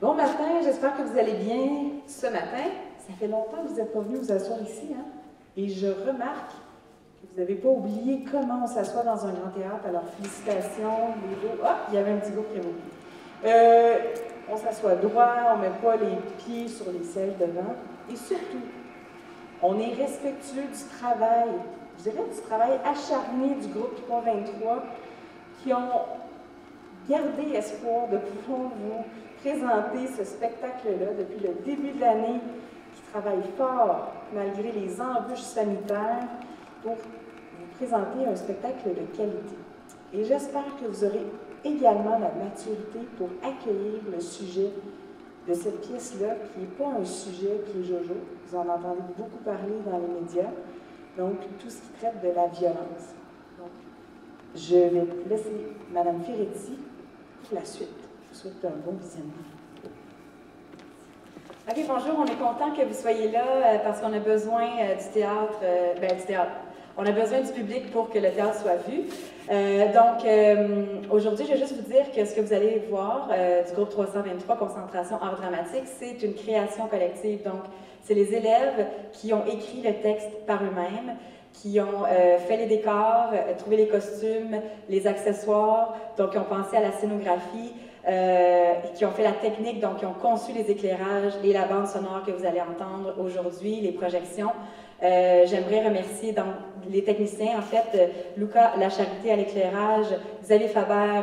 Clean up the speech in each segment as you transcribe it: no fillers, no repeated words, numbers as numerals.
Bon matin, j'espère que vous allez bien ce matin. Ça fait longtemps que vous n'êtes pas venus vous asseoir ici, hein? Et je remarque que vous n'avez pas oublié comment on s'assoit dans un grand théâtre. Alors, félicitations, les deux. Ah, il y avait un petit groupe qui avait oublié. On s'assoit droit, on ne met pas les pieds sur les sièges devant. Et surtout, on est respectueux du travail, je dirais du travail acharné du groupe 323 qui ont gardé espoir de pouvoir vous présenter ce spectacle-là depuis le début de l'année, qui travaille fort malgré les embûches sanitaires pour vous présenter un spectacle de qualité. Et j'espère que vous aurez également la maturité pour accueillir le sujet de cette pièce-là, qui n'est pas un sujet qui est jojo. Vous en entendez beaucoup parler dans les médias. Donc, tout ce qui traite de la violence. Donc, je vais laisser Mme Ferretti pour la suite. Je vous souhaite un bon visionnement. OK, bonjour, on est content que vous soyez là parce qu'on a besoin du théâtre, On a besoin du public pour que le théâtre soit vu. Aujourd'hui, je vais juste vous dire que ce que vous allez voir du groupe 323, Concentration Art Dramatique, c'est une création collective. Donc, c'est les élèves qui ont écrit le texte par eux-mêmes, qui ont fait les décors, trouvé les costumes, les accessoires, donc qui ont pensé à la scénographie, qui ont fait la technique, donc qui ont conçu les éclairages et la bande sonore que vous allez entendre aujourd'hui, les projections. J'aimerais remercier donc les techniciens, en fait, Luca Lacharité à l'éclairage, Xavier Faber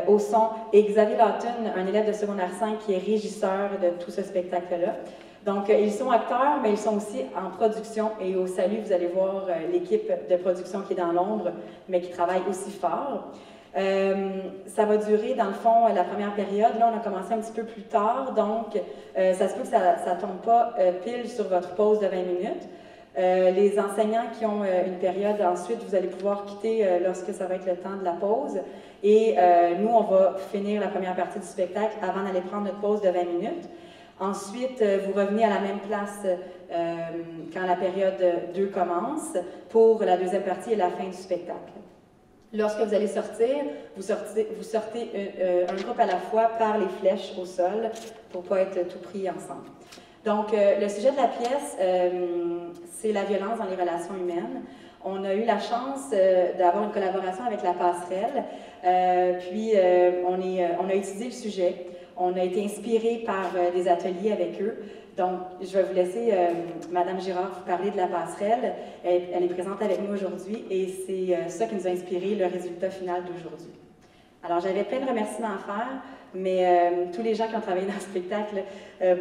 au son et Xavier Lawton, un élève de secondaire 5 qui est régisseur de tout ce spectacle-là. Donc, ils sont acteurs, mais ils sont aussi en production. Et au salut, vous allez voir l'équipe de production qui est dans l'ombre, mais qui travaille aussi fort. Ça va durer, dans le fond, la première période. Là, on a commencé un petit peu plus tard, donc ça se peut que ça ne tombe pas pile sur votre pause de 20 minutes. Les enseignants qui ont une période, ensuite, vous allez pouvoir quitter lorsque ça va être le temps de la pause. Et nous, on va finir la première partie du spectacle avant d'aller prendre notre pause de 20 minutes. Ensuite, vous revenez à la même place quand la période 2 commence pour la deuxième partie et la fin du spectacle. Lorsque vous allez sortir, vous sortez un groupe à la fois par les flèches au sol pour ne pas être tout pris ensemble. Donc, le sujet de la pièce, c'est la violence dans les relations humaines. On a eu la chance d'avoir une collaboration avec la Passerelle, on a étudié le sujet. On a été inspiré par des ateliers avec eux. Donc, je vais vous laisser Mme Girard vous parler de la Passerelle. Elle est présente avec nous aujourd'hui et c'est ça qui nous a inspiré le résultat final d'aujourd'hui. Alors, j'avais plein de remerciements à faire, mais tous les gens qui ont travaillé dans le spectacle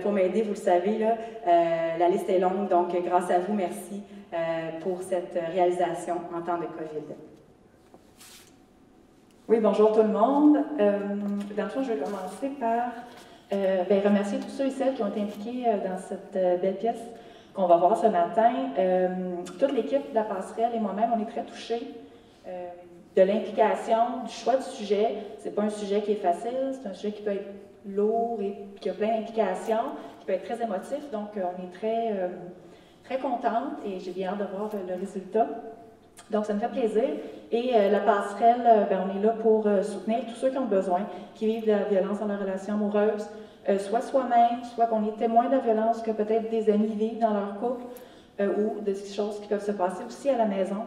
pour m'aider, vous le savez, là, la liste est longue, donc grâce à vous, merci pour cette réalisation en temps de COVID. Oui, bonjour tout le monde. Dans le fond, je vais commencer par remercier tous ceux et celles qui ont été impliqués dans cette belle pièce qu'on va voir ce matin. Toute l'équipe de la Passerelle et moi-même, on est très touchés de l'implication, du choix du sujet. C'est pas un sujet qui est facile, c'est un sujet qui peut être lourd et qui a plein d'implications, qui peut être très émotif. Donc, on est très contente et j'ai bien hâte de voir le résultat. Donc, ça me fait plaisir. Et la Passerelle, on est là pour soutenir tous ceux qui ont besoin, qui vivent de la violence dans leur relation amoureuse, soit soi-même, soit qu'on est témoin de la violence que peut-être des amis vivent dans leur couple, ou de choses qui peuvent se passer aussi à la maison,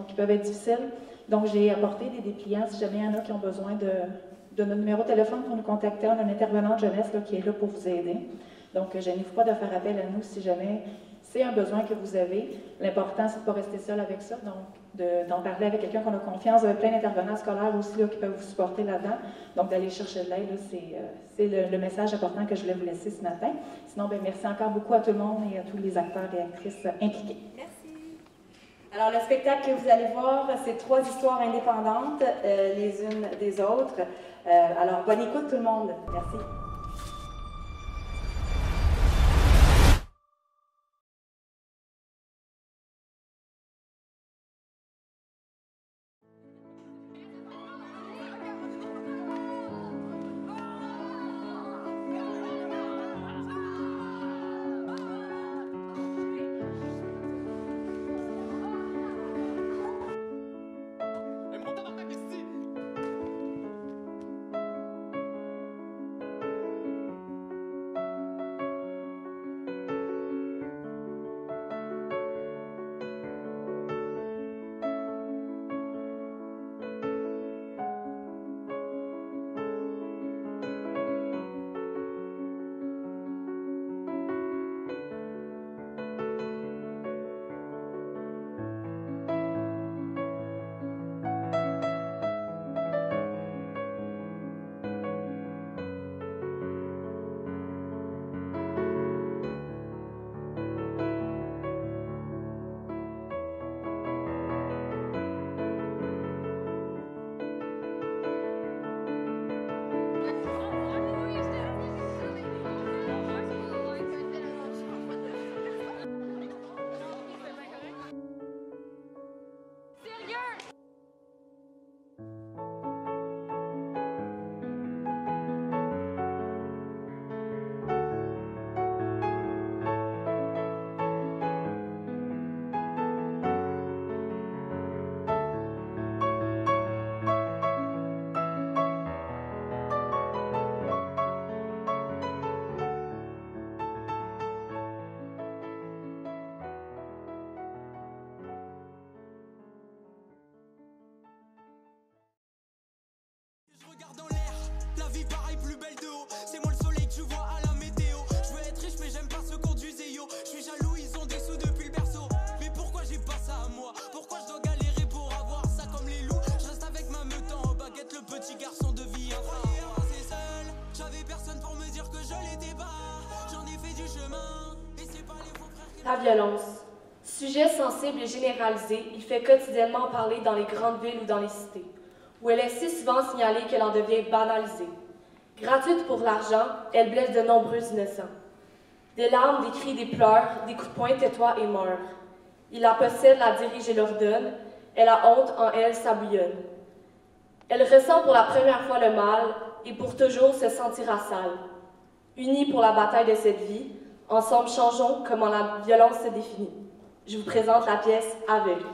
qui peuvent être difficiles. Donc, j'ai apporté des dépliants, si jamais il y en a qui ont besoin de notre numéro de téléphone pour nous contacter. On a un intervenant de jeunesse là, qui est là pour vous aider. Donc, gênez-vous pas de faire appel à nous si jamais c'est un besoin que vous avez. L'important, c'est de ne pas rester seul avec ça, donc d'en parler avec quelqu'un qu'on a confiance. Vous avez plein d'intervenants scolaires aussi là, qui peuvent vous supporter là-dedans. Donc, d'aller chercher de l'aide, c'est le message important que je voulais vous laisser ce matin. Sinon, merci encore beaucoup à tout le monde et à tous les acteurs et actrices impliqués. Merci. Alors, le spectacle que vous allez voir, c'est 3 histoires indépendantes, les unes des autres. Alors, bonne écoute tout le monde. Merci. La violence. Sujet sensible et généralisé, il fait quotidiennement parler dans les grandes villes ou dans les cités, où elle est si souvent signalée qu'elle en devient banalisée. Gratuite pour l'argent, elle blesse de nombreux innocents. Des larmes, des cris, des pleurs, des coups de poing, tais-toi et meurs. Il la possède, la dirige et l'ordonne, elle a honte, en elle s'abouillonne. Elle ressent pour la première fois le mal et pour toujours se sentira sale. Unis pour la bataille de cette vie, ensemble changeons comment la violence se définit. Je vous présente la pièce Aveugle.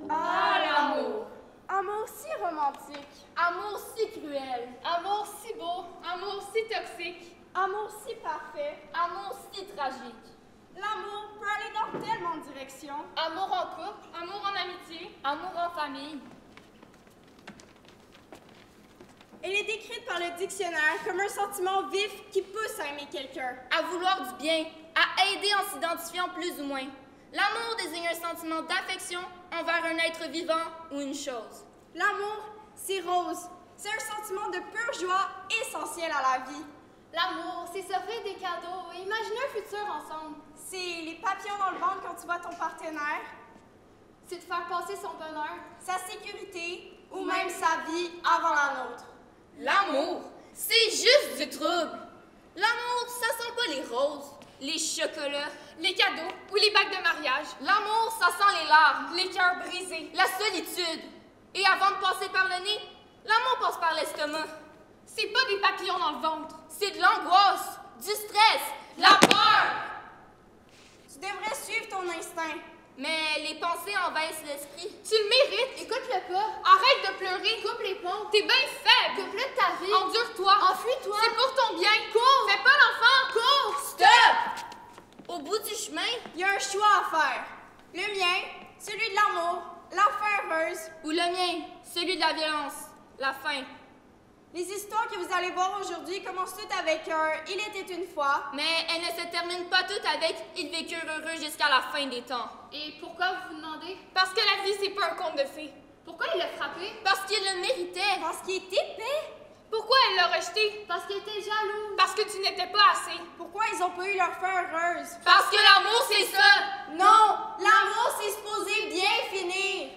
Ah, l'amour! Amour si romantique. Amour si cruel. Amour si beau. Amour si toxique. Amour si parfait. Amour si tragique. L'amour peut aller dans tellement de directions. Amour en couple. Amour en amitié. Amour en famille. Elle est décrite par le dictionnaire comme un sentiment vif qui pousse à aimer quelqu'un. À vouloir du bien, à aider en s'identifiant plus ou moins. L'amour désigne un sentiment d'affection envers un être vivant ou une chose. L'amour, c'est rose. C'est un sentiment de pure joie essentiel à la vie. L'amour, c'est s'offrir des cadeaux et imaginer un futur ensemble. C'est les papillons dans le ventre quand tu vois ton partenaire. C'est de faire passer son bonheur, sa sécurité ou même sa vie avant la nôtre. L'amour, c'est juste du trouble. L'amour, ça sent pas les roses, les chocolats, Les cadeaux ou les bagues de mariage. L'amour, ça sent les larmes, Les cœurs brisés. la solitude. Et avant de passer par le nez, l'amour passe par l'estomac. C'est pas des papillons dans le ventre. C'est de l'angoisse, du stress, de la peur. Tu devrais suivre ton instinct. Mais les pensées envahissent l'esprit. Tu le mérites. Écoute-le pas. Arrête de pleurer. Coupe les ponts. T'es bien faible. Coupe-le de ta vie. Endure-toi. Enfuis-toi. C'est pour ton bien. Cours. Fais pas l'enfant. Cours. Stop! Au bout du chemin, Il y a un choix à faire. Le mien, celui de l'amour, la fin heureuse. ou le mien, celui de la violence, la faim. Les histoires que vous allez voir aujourd'hui commencent toutes avec un « Il était une fois Mais elles ne se terminent pas toutes avec « Ils vécurent heureux jusqu'à la fin des temps ». ». Et pourquoi vous vous demandez? Parce que la vie, c'est pas un conte de fées. Pourquoi il l'a frappé? Parce qu'il le méritait. Parce qu'il est épais. Pourquoi elle l'a rejeté? Parce qu'elle était jalouse. Parce que tu n'étais pas assez. Pourquoi ils ont pas eu leur fin heureuse? Parce que l'amour, c'est ça. Non! L'amour, c'est supposé bien finir.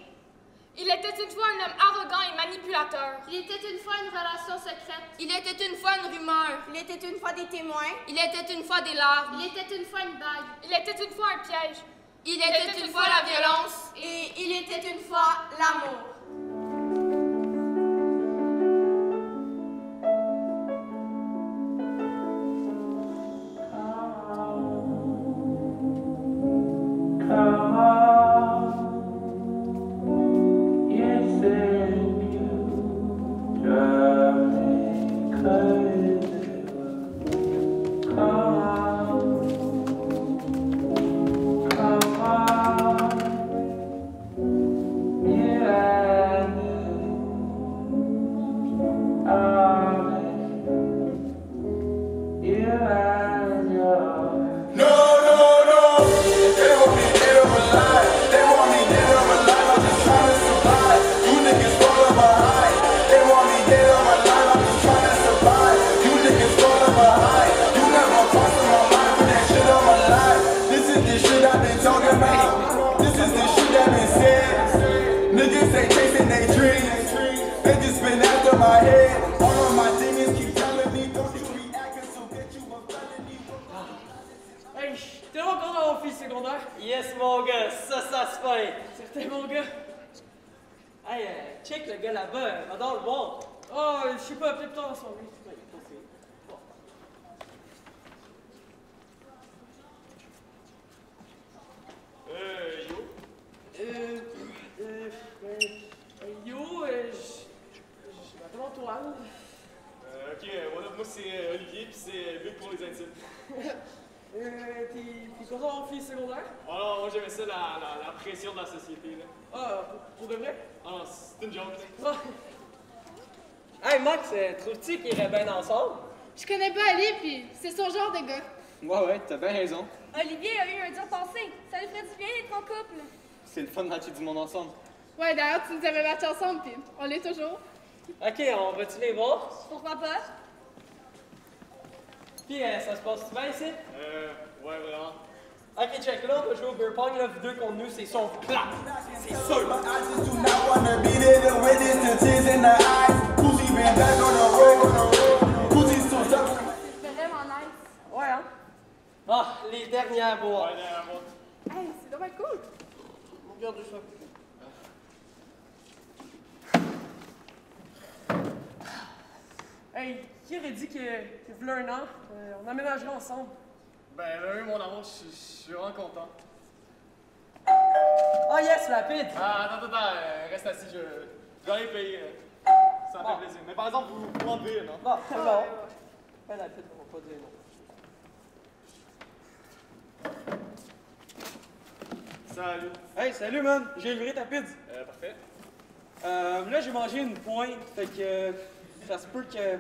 Il était une fois un homme arrogant et manipulateur. Il était une fois une relation secrète. Il était une fois une rumeur. Il était une fois des témoins. Il était une fois des larmes. Il était une fois une bague. Il était une fois un piège. Il était une fois la violence. Et il était une fois l'amour. Hey, t'es là encore dans mon fils secondaire? Yes, mon gars, ça se fait. Certain, mon gars. Hey, check le gars là-bas, va dans le voir. Oh, je sais pas, peut-être pas ensemble. Je m'appelle Antoine. Ok, voilà, moi c'est Olivier, puis c'est Luc pour les intimes. T'es content dans mon fils secondaire? Oh non, moi j'aimais ça, la pression de la société, là. Ah, pour de vrai? Ah non, c'est une joke, Ah. Hey, Max, trouves-tu qu'ils iraient bien ensemble? Je connais pas Ali, puis c'est son genre de gars. Ouais, t'as bien raison. Olivier a eu un dur passé. Ça lui ferait du bien d'être en couple. C'est le fun de matcher du monde ensemble. Ouais, d'ailleurs, tu nous avais matché ensemble, puis on l'est toujours. Ok, on va-tu les voir? Pourquoi pas? Puis ça se passe-tu bien ici? Ouais, vraiment. Ok, check, là, on va jouer au beer pong, là, vous deux contre nous, c'est son plat. C'est sûr. C'est vraiment nice. Ouais, hein? Ah, les dernières bois. Ouais, derrière moi. Hey, c'est dommage cool. Regardez ça. Hey, qui aurait dit que v'là un an, on emménagerait ensemble? Ben, là, mon amour, je suis vraiment content. Oh yes, rapide! Ah, attends, reste assis, je vais aller payer. Ça me fait plaisir. Mais par exemple, vous m'enlevez, non? Bon, c'est bon. Fais rapide, on va pas dire non. Salut. Hey, salut, man! J'ai livré ta pizza. Parfait. Là, j'ai mangé une pointe, fait que ça se peut que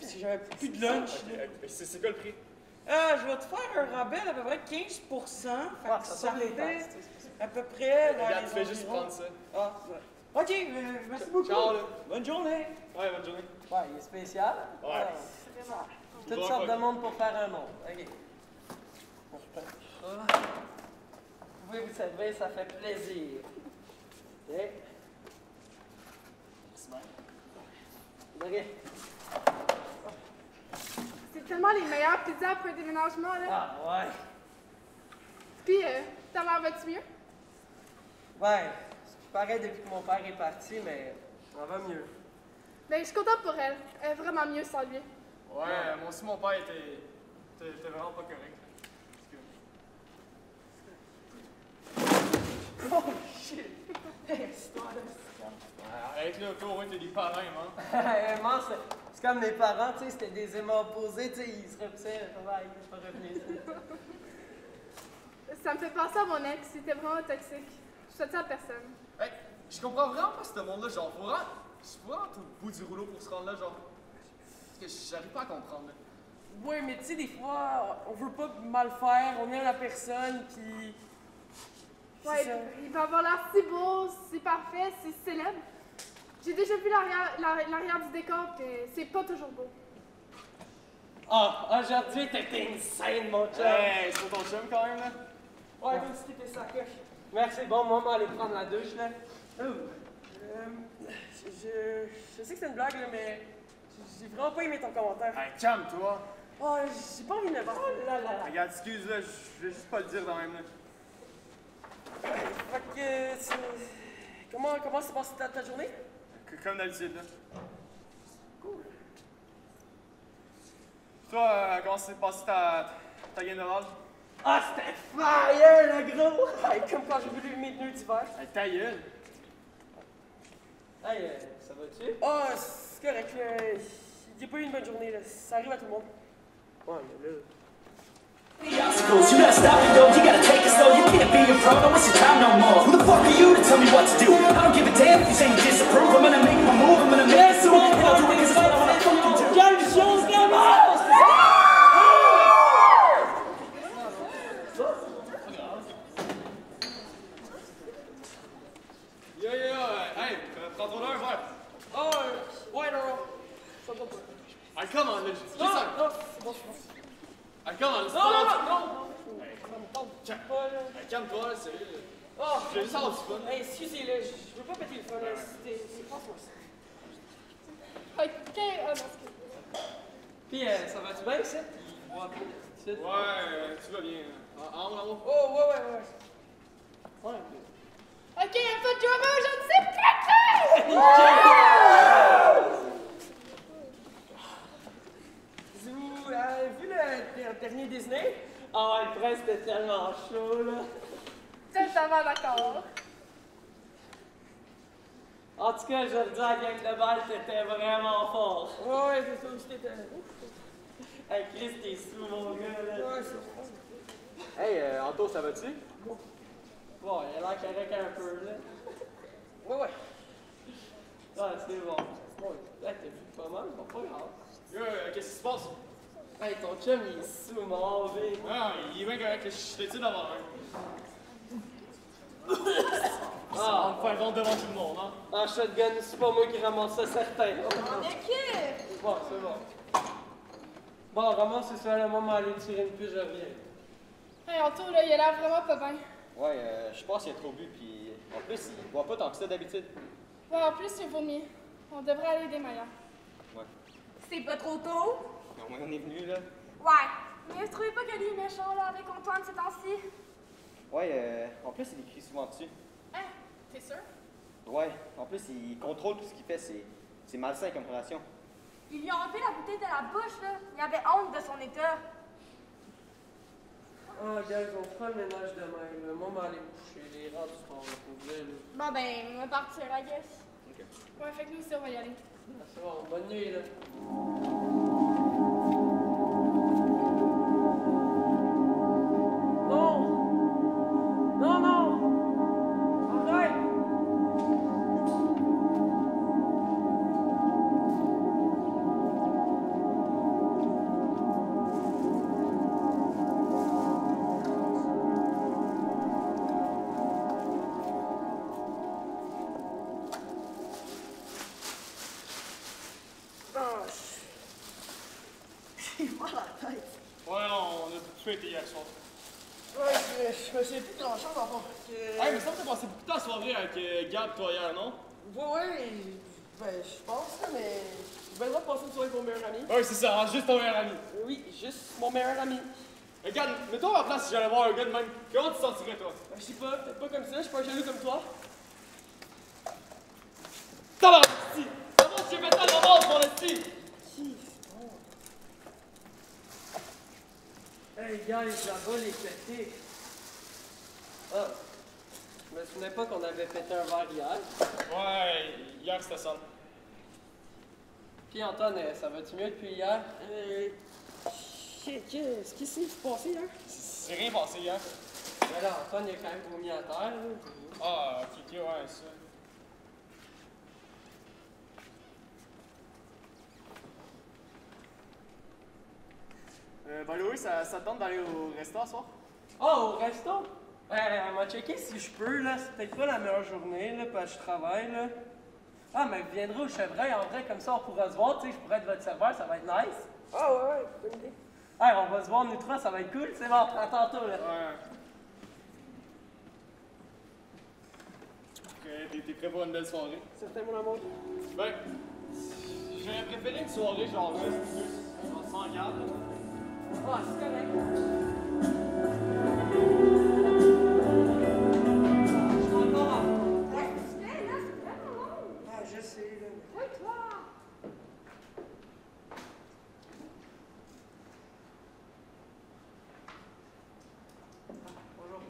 si j'avais plus de lunch. Ok. C'est quoi le prix? Je vais te faire un rabais d'à peu près 15%. Fait que ça fait à peu près. Regarde, tu fais juste prendre ça. Ah, ouais. Ok, merci beaucoup. Ciao, là. Bonne journée. Ouais, bonne journée. Ouais, il est spécial. Ouais. Toutes sortes de monde pour faire un monde. Ok. Oui, vous savez, ça fait plaisir. Ok. Ok. C'est tellement les meilleures pizzas après un déménagement, là. Ah, ouais. Puis, ta mère va-tu mieux? Ouais, c'est pareil depuis que mon père est parti, mais ça va mieux. Ben, je suis contente pour elle. Elle est vraiment mieux sans lui. Ouais, moi aussi, mon père était vraiment pas correct. Oh shit! Hey, histoire de Arrête là, toi, au moins, t'es des parents, hein. Moi, c'est comme mes parents, tu sais, c'était des aimants opposés, tu sais, ils se repousaient, il est pas revenu. Ça me fait penser à mon ex. C'était vraiment toxique. Je souhaite ça à personne. Hey, je comprends vraiment pas ce monde-là, genre, faut vraiment tout le bout du rouleau pour se rendre là, genre. Parce que j'arrive pas à comprendre, là. Ouais, mais tu sais, des fois, on veut pas mal faire, on aime la personne, puis. Ouais, il va avoir l'air si beau, si parfait, si célèbre. J'ai déjà vu l'arrière du décor, puis c'est pas toujours beau. Ah, aujourd'hui, t'étais insane, mon chum! Hey, c'est pour ton chum quand même, là? Ouais, comme si t'étais sa coche. Merci, bon, moi, on va aller prendre la douche, là. Je sais que c'est une blague, là, mais j'ai vraiment pas aimé ton commentaire. Hey, calme-toi! Oh, j'ai pas envie de me battre. Oh là là! Regarde, excuse, là, je vais juste pas le dire dans même, là. Fait que, comment s'est passée ta journée? Comme d'habitude, là. Cool. Toi, comment s'est passée ta game de rôle? Ah, c'était fire, le gros! Hey, comme quand j'ai voulu mes pneus d'hiver. Hey, ta gueule! Hey, ça va-tu? Ah, c'est correct, j'ai pas eu une bonne journée, là. Ça arrive à tout le monde. Ouais, mais là... Obstacles, you gotta stop it though, you gotta take it slow. You can't be a pro, don't waste your time no more. Who the fuck are you to tell me what to do? I don't give a damn if you say you disapprove. I'm gonna make my move, I'm gonna make it soon. And I'll do it cause it's what I wanna fucking do. Quelle chose, gamin! Hey, prends-toi là un verre! Oh, ouais, non. Ça me pas. Hey, come on, là, j'ai ça! Non, c'est bon. Hey, come on, Non. Hey, calme-toi, là, sérieux. Oh, J'ai juste avoir du fun. hey, excusez-le, je veux pas péter le fun, là. C'est franchement ça. Ok, non, excuse. Puis, ça va-tu bien, ici? Ouais, tu vas bien. Ah, mon amour. Oh, ouais. Ouais. Ok, un peu de drummer, je ne sais pas. Vous avez vu le dernier Disney? Ah, le prince était tellement chaud, là. Totalement d'accord. En tout cas, je veux dire, la gang de balle, t'étais vraiment fort. Ouais, c'est ça aussi, t'étais. Hey, Chris, t'es sous, mon gars, là. Ouais, c'est ça. Hey, Anto, ça va-tu? Bon, il a l'air correct un peu, là. Ouais. Ouais, c'est bon. Bon, là, t'as vu pas mal, bon, pas grave. Qu'est-ce qui se passe? Hey, ton chum, il est sous, mon vie. Ah, il est bien correct, je t'ai dit d'avoir un. Ah, on va me faire vendre devant tout le monde, hein? Ah, shotgun, c'est pas moi qui ramasse ça, certain. En équipe! Bon, c'est bon. Bon, ramasse ça, là, maman, aller tirer une puce, je reviens. Hey, Anto, là, il a l'air vraiment pas bien. Ouais, je pense qu'il a trop bu, puis en plus, il boit pas tant que ça d'habitude. Ouais, en plus, il vomi. On devrait aller aider Maya. Ouais. C'est pas trop tôt? Au moins, on est venu, là. Ouais. Mais vous trouvez pas que lui est méchant, là, avec Antoine ces temps-ci? Ouais, en plus, il écrit souvent dessus. Hein? T'es sûr? Ouais, en plus, il contrôle tout ce qu'il fait, c'est malsain comme relation. Ils lui ont enlevé la bouteille de la bouche, là. Il avait honte de son état. Ah, guys, on fera le ménage demain, là. Maman, aller me coucher, les rats du sport, là, pour vrai, là. Bon, ben, on va partir, I guess. Ok. Ouais, fait que nous aussi, on va y aller. Ah, c'est bon, bonne nuit, là. Non! Non, non! Arrête! Ouais, on a tout été hier soir. Ouais, je me souviens plus de grand-chose, en fait. Hey, mais ça me fait passer beaucoup de temps à soirée avec Gab, toi, hier, non? Ouais, ben, je pense, là, mais... J'ai bien le droit de passer une soirée avec mon meilleur ami. Ouais, c'est ça, hein, juste ton meilleur ami. Oui, juste mon meilleur ami. Regarde, mets-toi à ma place si j'allais voir un gars de même. Comment tu te sentirais, toi? Ben, je sais pas, peut-être pas comme ça, je suis pas jaloux comme toi. Tabarnak, esti! Comment tu fais ça dans mon esti? Hey, guys, là-bas, les pétés. Ah, je me souvenais pas qu'on avait pété un verre hier. Ouais, hier c'était ça. Puis Antoine, ça va-tu mieux depuis hier? Shit, qu'est-ce qui s'est passé hier? C'est rien passé hier. Ben là, Antoine, il a quand même vomi à terre, là. Ah, ok, ouais, ça. Ben Louis, ça te tente d'aller au restaurant ce soir? Oh, au resto? On va checker si je peux, là. C'est peut-être pas la meilleure journée, là, parce que je travaille, là. Ah, mais je viendrai au chevreuil, en vrai, comme ça, on pourra se voir, tu sais, je pourrais être votre serveur, ça va être nice. Ah, ouais, bonne idée. Hey, on va se voir, nous trois, ça va être cool, c'est bon, à tantôt, là. Ouais. Ok, t'es prêt pour une belle soirée? Certain, mon amour. Ben, j'aurais préféré une soirée genre juste, genre sans garde, là. Ah, c'est correct. Je suis encore en... Ouais, tu fais, là, c'est vraiment long. Ah, je sais, là. Oui, toi. Bonjour.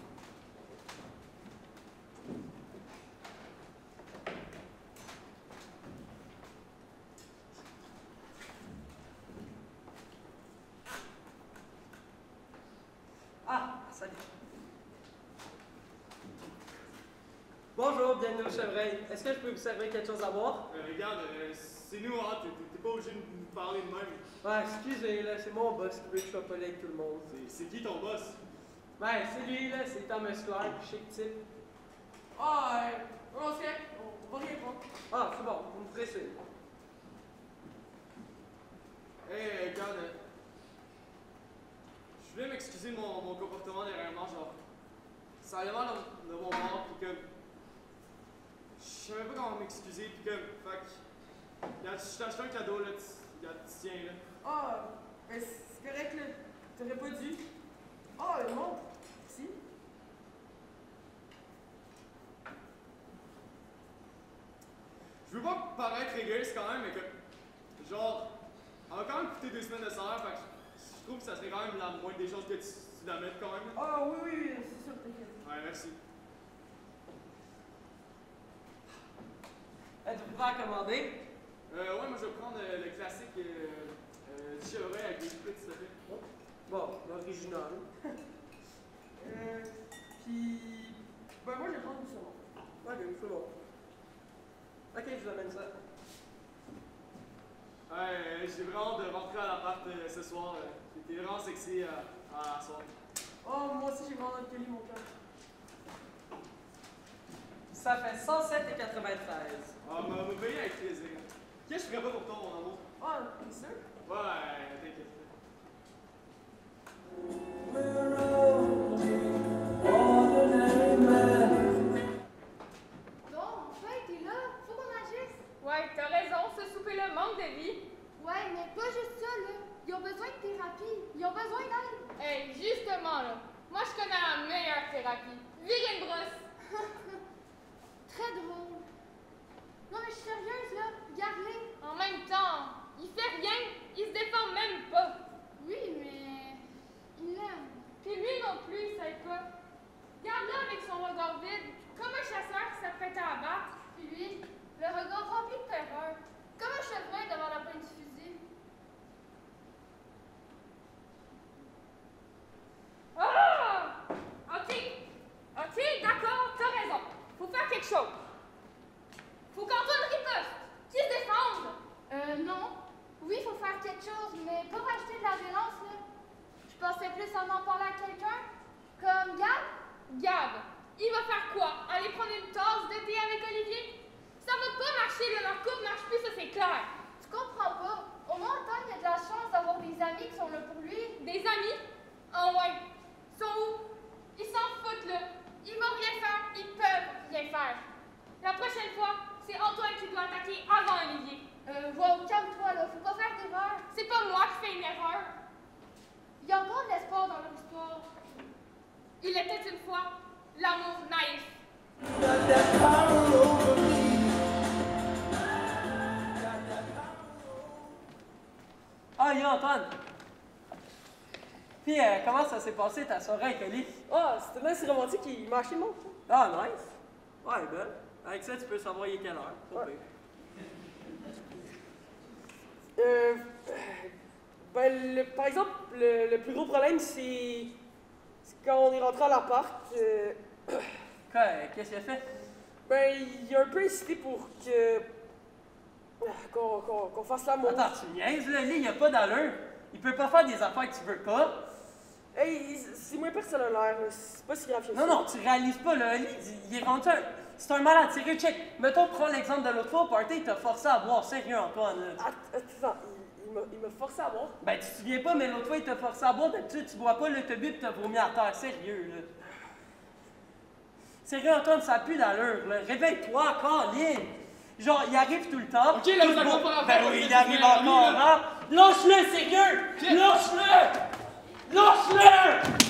Ah, salut. Bonjour, bienvenue au chevreuil. Est-ce que je peux vous servir quelque chose à boire? Regarde, c'est nous, hein, t'es pas obligé de nous parler de même. Ouais, excusez, là, c'est mon boss qui veut que je sois poli avec tout le monde. C'est qui ton boss? Ben, c'est lui, là, c'est Thomas Clark, chic type. Ah, on se fait. On va rien prendre. Ah, c'est bon, vous me ferez suivre. Hey, regarde, je voulais m'excuser de mon comportement dernièrement, genre, ça allait mal de mon bord, pis comme, je savais pas comment m'excuser, pis comme, fait que, regarde, je t'ai acheté un cadeau, là, regarde, tiens, là. Ah, ben, c'est correct, là. T'aurais pas dû. Ah, le montre. Si. Je veux pas paraître égoïste quand même, mais que, genre, elle va quand même coûter 2 semaines de salaire, fait que je trouve que ça serait quand même la moindre des choses que tu la mettes quand même. Ah, oui, oui, c'est sûr, t'inquiète. Ouais, merci. Êtes-vous prêt à commander? Ouais, moi je vais prendre le classique du chevreuil avec des frites, s'il te plaît. Bon, l'original. Puis. Ben, moi, je vais prendre du saumon. Ok, c'est bon. Ok, je vous amène ça. Ouais, j'ai vraiment hâte de rentrer à l'appart ce soir. T'es vraiment sexy à soir. Oh, moi aussi, j'ai vraiment hâte de mon cœur. Ça fait 107,93. Ah, mais on va payer avec plaisir. Qu'est-ce que je ferais pas pour toi, mon amour? Ah, t'es sûr? Ouais, t'inquiète. Bon, enfin, t'es là. Faut qu'on agisse. Ouais, t'as raison, ce souper-là manque de vie. Ouais, mais pas juste ça, là. Ils ont besoin de thérapie. Ils ont besoin d'aide. Hey, justement, là. Moi, je connais la meilleure thérapie. Virer une brosse. Très drôle. Non, mais je suis sérieuse, là. Regarde-les. En même temps, il fait rien. Il se défend même pas. Oui, mais... il l'aime. Puis lui non plus, il sait quoi. Regarde-le avec son regard vide, comme un chasseur qui s'apprête à abattre. Puis lui, le regard rempli de terreur. Comme un chevreuil devant la pointe du fusil. Ah! Ok, d'accord, t'as raison. Faut faire quelque chose. Faut qu'Antoine riposte, qu'il se défende. Non. Oui, faut faire quelque chose, mais pas rajouter de la violence, là. Je pensais plus en parler à quelqu'un. Comme Gab. Gab, il va faire quoi? Aller prendre une tasse de thé avec Olivier? Ça va pas marcher, là, leur couple marche plus, ça c'est clair. Tu comprends pas. Au moins, Antoine, il a de la chance d'avoir des amis qui sont là pour lui. Des amis? Ah ouais. Ils sont où? Ils s'en foutent, là. Ils vont rien faire, ils peuvent rien faire. La prochaine fois, c'est Antoine qui doit attaquer avant Olivier. Wow, calme-toi, là. Faut pas faire d'erreur. C'est pas moi qui fais une erreur. Il y a encore de l'espoir dans leur histoire. Il était une fois l'amour naïf. Ah, yo, Antoine! Puis, comment ça s'est passé ta soirée avec Oli? Ah, c'était nice, romantique, il m'a acheté le montre. Ah, nice! Ouais, ben, avec ça, tu peux savoir il est quelle heure. Pas Ouais. pire. Par exemple, le plus gros problème, c'est quand on est rentré à l'appart. Quoi, qu'est-ce qu'il a fait? Ben, il a un peu incité pour que. qu'on fasse l'amour. Attends, tu niaises, là, lui, il a pas d'allure. Il peut pas faire des affaires que tu veux pas. Hey, c'est moins personnel, là. C'est pas si grave que ça. Non, tu réalises pas, là, lui, il est rendu un... C'est un malade, sérieux, check. Mettons, prends l'exemple de l'autre fois au party, il t'a forcé à boire. Sérieux, Antoine, là. Attends, il m'a forcé à boire. Ben, tu te souviens pas, mais l'autre fois, il t'a forcé à boire. D'habitude, tu bois pas, là, t'as bu pis t'as vomi à terre. Sérieux, là. Sérieux, Antoine, ça a plus d'allure, là. Réveille-toi, Colin. Genre, il arrive tout le temps. Ok, là, tout vous allez beau- pas Ben avoir oui, il fait arrive du meilleur encore, ami, là. hein. Lâche-le, sérieux. Lâche-le. Lâche-le.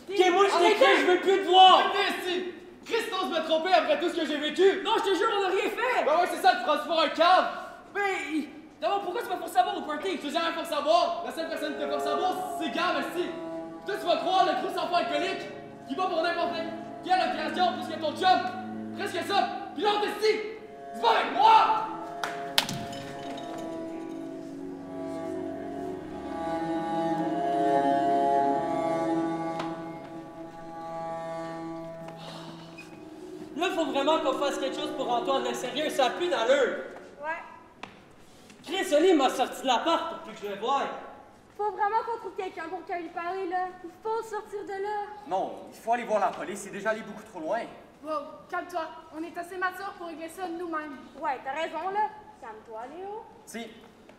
Ok, moi, je t'écris, je veux plus te voir. Arrêtez, Christos m'a trompé après tout ce que j'ai vécu! Non, je te jure, on a rien fait! Ben ouais, c'est ça, tu prends pour un cave! Ben, d'abord, pourquoi tu m'as forcé à boire au party? Je t'ai jamais forcé à boire! La seule personne qui te force à boire, c'est Gab, aussi! Toi, tu vas croire le trou sans fond alcoolique qui va pour n'importe quelle occasion plus que ton chum! Presque ça! Pis là, on t'esti! Tu vas avec moi! Là, faut vraiment qu'on fasse quelque chose pour Antoine, là, sérieux, ça a plus d'allure. Ouais. Chris, Oli m'a sorti de l'appart pour plus que je le voie. Faut vraiment qu'on trouve quelqu'un pour lui parler, là. Il faut sortir de là. Non, il faut aller voir la police, c'est déjà allé beaucoup trop loin. Wow, calme-toi. On est assez mature pour régler ça nous-mêmes. Ouais, t'as raison, là. Calme-toi, Léo. Si,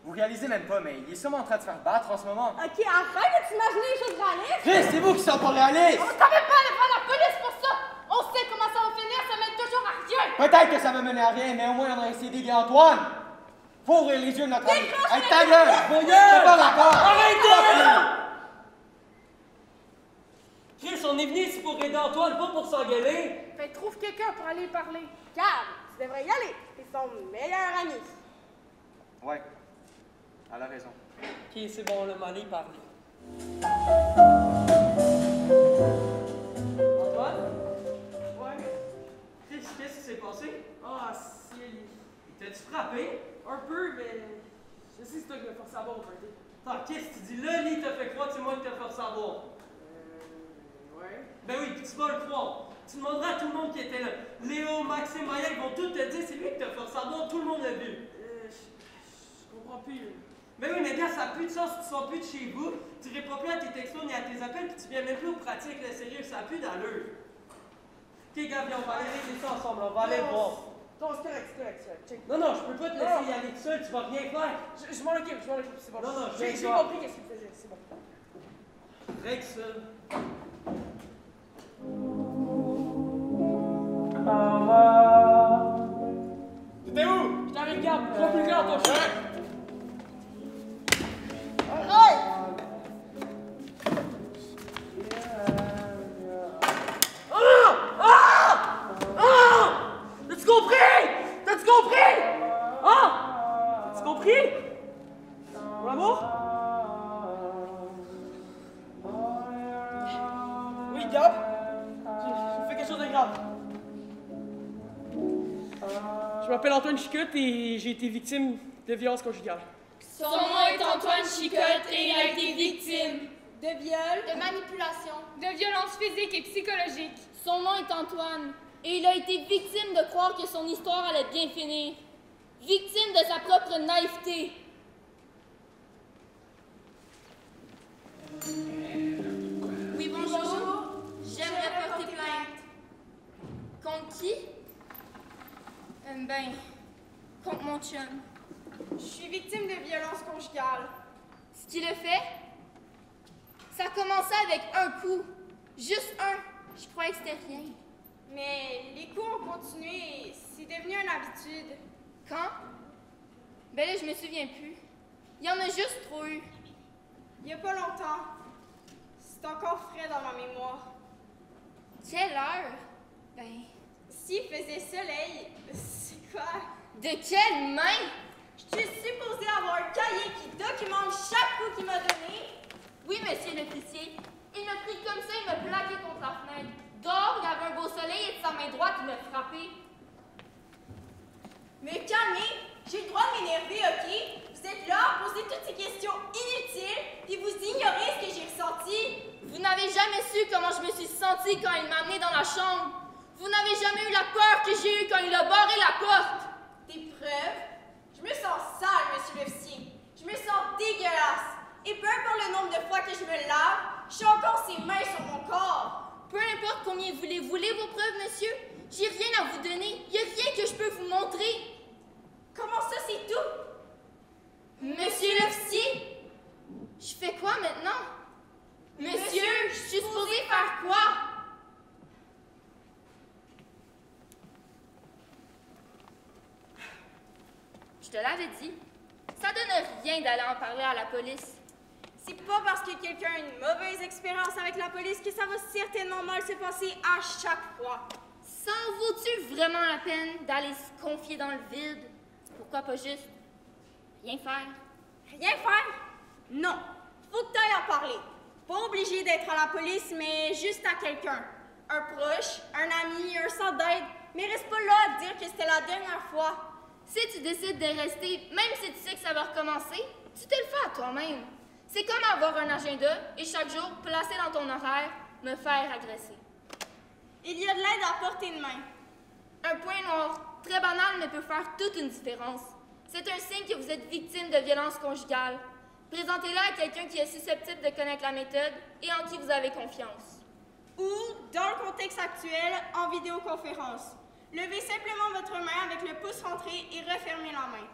vous réalisez même pas, mais il est sûrement en train de se faire battre en ce moment. Ok, arrête de t'imaginer les choses réalistes. Chris, c'est vous qui sont pas réalistes! On savait pas aller voir la police pour ça. On sait comment ça va finir, ça mène toujours à rien. Peut-être que ça va mener à rien, mais au moins on a essayé d'aider Antoine! Faut ouvrir les yeux de notre ami! Hey, ta gueule! Vos gueules! C'est pas d'accord! Arrêtez! Chris, on est venu ici pour aider Antoine, pas pour s'engueuler. Fait trouve quelqu'un pour aller parler. Gab, tu devrais y aller. C'est son meilleur ami. Ouais, elle a raison. Ok, c'est bon, le m'en est parlé. Antoine? Ouais. Qu'est-ce qui s'est passé? Ah, si. T'as-tu frappé? Un peu, mais. Je sais que c'est toi qui m'as forcé à boire au party. Attends, qu'est-ce que tu dis là? Lui, il t'a fait croire que c'est moi qui t'ai forcé à boire. Ouais. Ben oui, puis tu vas le croire. Tu demanderas à tout le monde qui était là. Léo, Maxime, Maya, ils vont tous te dire c'est lui qui t'a forcé à boire, tout le monde l'a vu. Je comprends plus. Ben oui, mais gars, ça a plus de sens si tu sors plus de chez vous, tu réponds plus à tes textos ni à tes appels, puis tu viens même plus aux pratiques, là, sérieux, ça a plus d'allure. Ok, Gabi, on va aller régler ça ensemble, on va aller voir. Non, c'est correct. Check. Non, je peux pas te laisser y aller tout seul, tu vas rien faire. Je m'en occupe, c'est bon. Non, j'ai je vais voir. compris qu'est-ce qu'il faisait, c'est bon. Règle ça. T'étais où? Je t'arrête, Gab, sois plus clair, toi. T'as-tu compris? T'as-tu compris? Hein? T'as-tu compris? Mon amour? Oui, Gab? J'ai fait quelque chose de grave. Je m'appelle Antoine Chicotte et j'ai été victime de violences conjugales. Son nom est Antoine Chicotte et il a été victime De viol. de manipulation. De violences physiques et psychologiques. Son nom est Antoine et il a été victime de croire que son histoire allait bien finir. Victime de sa propre naïveté. Oui, bonjour. J'aimerais porter plainte. Contre qui? Contre mon chum. Je suis victime de violences conjugales. Ce qu'il a fait, ça a commencé avec un coup. Juste un. Je croyais que c'était rien. Mais les coups ont continué et c'est devenu une habitude. Quand? Ben là, je me souviens plus. Il y en a juste trop eu. Il n'y a pas longtemps. C'est encore frais dans ma mémoire. Quelle heure? Ben, S'il faisait soleil, c'est quoi? de quelle main? Je suis supposée avoir un cahier qui documente chaque coup qu'il m'a donné. Oui, monsieur l'officier. Il m'a pris comme ça, il m'a plaqué contre la fenêtre. Dehors, il y avait un beau soleil et de sa main droite, il m'a frappé. Mais calmez, j'ai le droit de m'énerver, ok? Vous êtes là à poser toutes ces questions inutiles, puis vous ignorez ce que j'ai ressenti. Vous n'avez jamais su comment je me suis sentie quand il m'a amenée dans la chambre. Vous n'avez jamais eu la peur que j'ai eue quand il a barré la porte. Des preuves? Je me sens sale, monsieur l'officier. Je me sens dégueulasse. Et peu importe le nombre de fois que je me lave, j'ai encore ses mains sur mon corps. Peu importe combien vous les voulez, vos preuves, monsieur, j'ai rien à vous donner. Il n'y a rien que je peux vous montrer. Comment ça, c'est tout? Monsieur l'officier, je fais quoi maintenant? Monsieur, je suis supposée faire quoi? Je te l'avais dit, ça donne rien d'aller en parler à la police. C'est pas parce que quelqu'un a une mauvaise expérience avec la police que ça va certainement mal se passer à chaque fois. Ça en vaut-tu vraiment la peine d'aller se confier dans le vide? Pourquoi pas juste rien faire? Rien faire? Non. Faut que t'ailles en parler. Pas obligé d'être à la police, mais juste à quelqu'un. Un proche, un ami, un centre d'aide. Mais reste pas là à dire que c'était la dernière fois. Si tu décides de rester, même si tu sais que ça va recommencer, tu te le fais à toi-même. C'est comme avoir un agenda et chaque jour, placé dans ton horaire, me faire agresser. Il y a de l'aide à portée de main. Un point noir, très banal, mais peut faire toute une différence. C'est un signe que vous êtes victime de violences conjugales. Présentez-la à quelqu'un qui est susceptible de connaître la méthode et en qui vous avez confiance. Ou, dans le contexte actuel, en vidéoconférence. Levez simplement votre main avec le pouce rentré et refermez la main.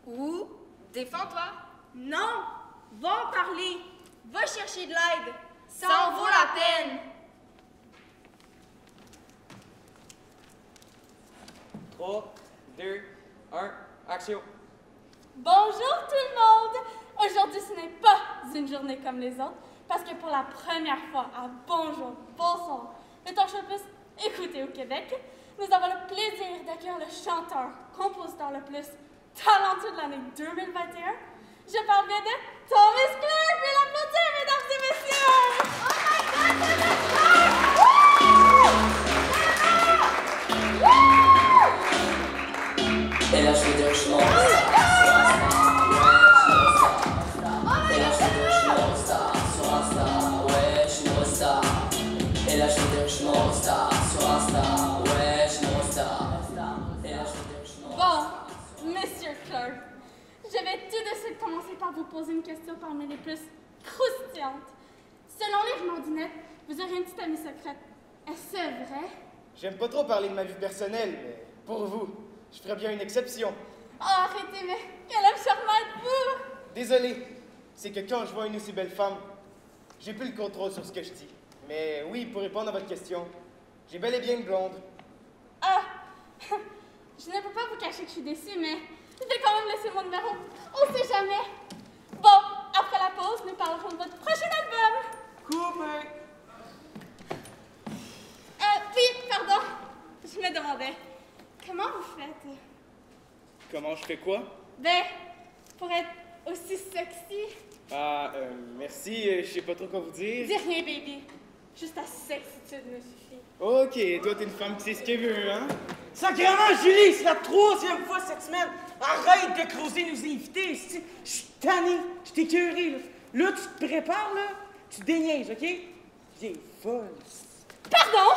Ou, défends-toi. Non! Va en parler. Va chercher de l'aide. Ça en vaut la peine. 3, 2, 1, action. Bonjour tout le monde! Aujourd'hui, ce n'est pas une journée comme les autres, parce que pour la première fois à Bonjour, Bonsoir, le talk show le plus écouté au Québec, nous avons le plaisir d'accueillir le chanteur, compositeur le plus talentueux de l'année 2021. Je parle bien de Thomas Clark! Puis l'applaudir, mesdames et messieurs! Oh my God, Thomas Clark! Et là je vais dire je m'en Bon, Monsieur Clark, je vais tout de suite commencer par vous poser une question parmi les plus croustillantes. Selon les rumeurs du net, vous aurez une petite amie secrète. Est-ce vrai? J'aime pas trop parler de ma vie personnelle, mais pour vous, je ferais bien une exception. Oh, arrêtez, mais quel homme charmant êtes-vous! Désolé, c'est que quand je vois une aussi belle femme, j'ai plus le contrôle sur ce que je dis. Mais oui, pour répondre à votre question, j'ai bel et bien une blonde. Ah! Je ne peux pas vous cacher que je suis déçue, mais je vais quand même laisser mon numéro. On sait jamais. Bon, après la pause, nous parlerons de votre prochain album. Coupé! Oui, pardon. Je me demandais, comment vous faites? Comment je fais quoi? Ben, pour être aussi sexy. Ah, merci, je sais pas trop quoi vous dire. Dis rien, baby. Juste ta sexitude me suffit. Ok, toi t'es une femme qui sait ce qu'elle veut, hein? Sacrément, Julie, c'est la 3e fois cette semaine. Arrête de creuser nos invités. Je suis tanné, je t'ai écœuré, là. Là, tu te prépares, là, tu déniaises, OK? J'ai folle. Pardon?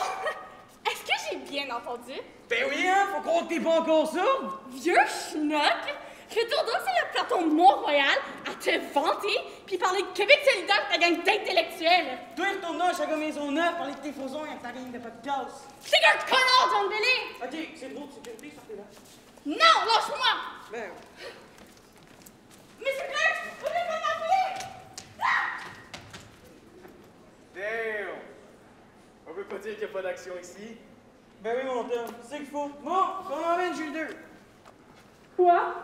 Est-ce que j'ai bien entendu? Ben oui, hein, faut qu'on t'ait pas encore sourde. Vieux schnock, retournons sur le plateau de Mont-Royal à te vanter puis parler de Québec solidaire ta gang d'intellectuels. Toi, retourne à chaque Maisonneuve, parler de tes fausons avec ta gang de podcast. C'est qu'un connard, John Billy! OK, c'est trop de sécurité, sortez là. Non, lâche-moi! Ben... Monsieur Clark, vous voulez pas m'appeler? Damn! On peut pas dire qu'il n'y a pas d'action ici. Ben oui, mon Tom, c'est qu'il faut. Bon, qu'on emmène Jules 2. Quoi?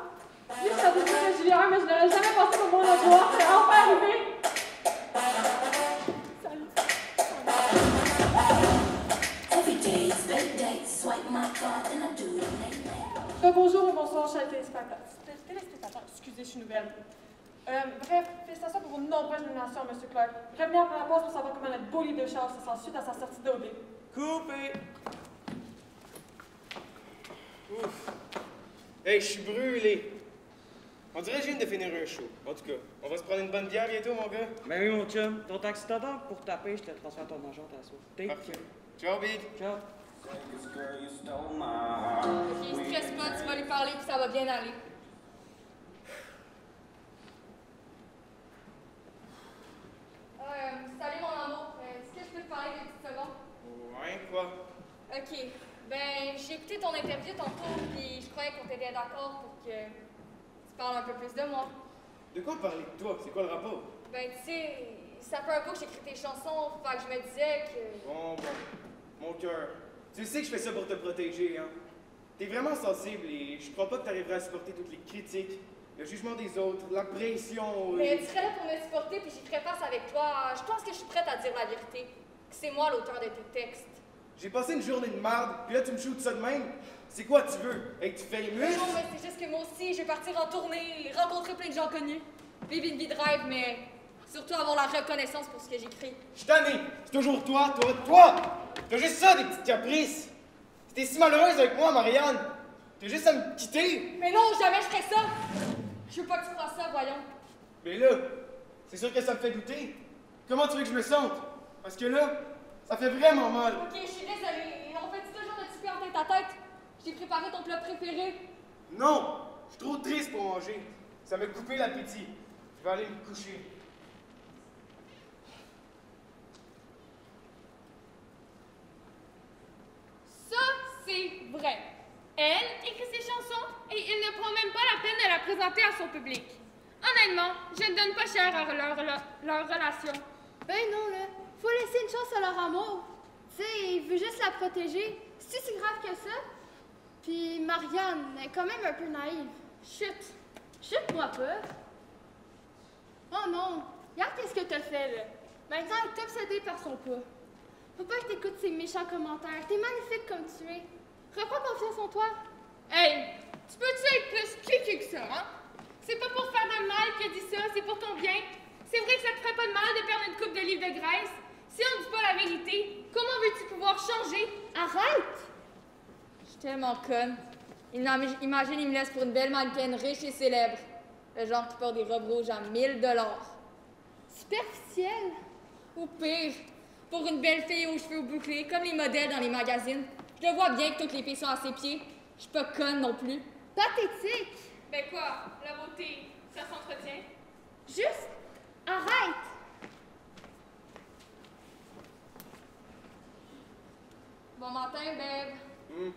Juste à dire que Julie 1, mais je n'aurais jamais pensé pour mon devoir. C'est enfin arrivé! Bonjour et bonsoir, chers téléspectateurs. Excusez, je suis nouvelle. Bref, félicitations pour vos nombreuses nominations, M. Clark. Revenez après la pause pour savoir comment notre beau livre de Charles se sent suite à sa sortie d'OD. Coupé! Ouf! Hey, je suis brûlé! On dirait que je viens de finir un show. En tout cas, on va se prendre une bonne bière bientôt, mon gars. Ben oui, mon chum. Ton taxi t'attend pour taper, je te transfère ton argent à la soirée. Parfait. Ciao, Big. Ciao. Ok, stresse pas, tu vas lui parler puis ça va bien aller. Salut mon amour, est-ce que je peux te parler deux petites secondes? Ouais, quoi? Ok, ben j'ai écouté ton interview tantôt puis je croyais qu'on était d'accord pour que tu parles un peu plus de moi. De quoi parler de toi? C'est quoi le rapport? Ben tu sais, ça fait un bout que j'écris tes chansons, fait que je me disais que... Bon, mon cœur. Tu sais que je fais ça pour te protéger, hein? T'es vraiment sensible et je crois pas que t'arriveras à supporter toutes les critiques, le jugement des autres, la pression... Mais tu serais là pour me supporter puis j'y ferais face avec toi. Je pense que je suis prête à dire la vérité. Que c'est moi l'auteur de tes textes. J'ai passé une journée de merde, puis là tu me shootes ça de même? C'est quoi tu veux? Être famous? Non, mais c'est juste que moi aussi, je vais partir en tournée, rencontrer plein de gens connus, vivre une vie de rêve, mais surtout avoir la reconnaissance pour ce que j'écris. Je suis tanné! C'est toujours toi! T'as juste ça, des petites caprices! Si t'es si malheureuse avec moi, Marianne, t'as juste à me quitter! Mais non, jamais je ferais ça! Je veux pas que tu fasses ça, voyons. Mais là, c'est sûr que ça me fait douter. Comment tu veux que je me sente? Parce que là, ça fait vraiment mal. Ok, je suis désolée. En fait, toujours de super en ta tête. J'ai préparé ton plat préféré. Non! Je suis trop triste pour manger. Ça m'a coupé l'appétit. Je vais aller me coucher. Ça, c'est vrai. Elle écrit ses chansons et il ne prend même pas la peine de la présenter à son public. Honnêtement, je ne donne pas cher à leur relation. Ben non, là. Faut laisser une chance à leur amour. Tu sais, il veut juste la protéger. C'est si grave que ça. Puis Marianne est quand même un peu naïve. Chut. Chute-moi pas. Oh non. Regarde qu'est-ce que t'as fait, là. Maintenant, elle est obsédée par son pas. Faut pas que t'écoutes ces méchants commentaires. T'es magnifique comme tu es. Reprends confiance en toi. Hey, tu peux-tu être plus cucu que ça, hein? C'est pas pour faire de mal qu'elle dit ça, c'est pour ton bien. C'est vrai que ça te ferait pas de mal de perdre une coupe de livres de graisse. Si on dit pas la vérité, comment veux-tu pouvoir changer? Arrête! Je suis tellement conne. Imagine, il me laisse pour une belle mannequin riche et célèbre. Le genre qui porte des robes rouges à 1000 $. Superficielle. Ou pire, pour une belle fille aux cheveux bouclés, comme les modèles dans les magazines. Je le vois bien que toutes les filles sont à ses pieds. Je suis pas conne non plus. Pathétique. Ben quoi, la beauté, ça s'entretient? Juste, arrête. matin, babe.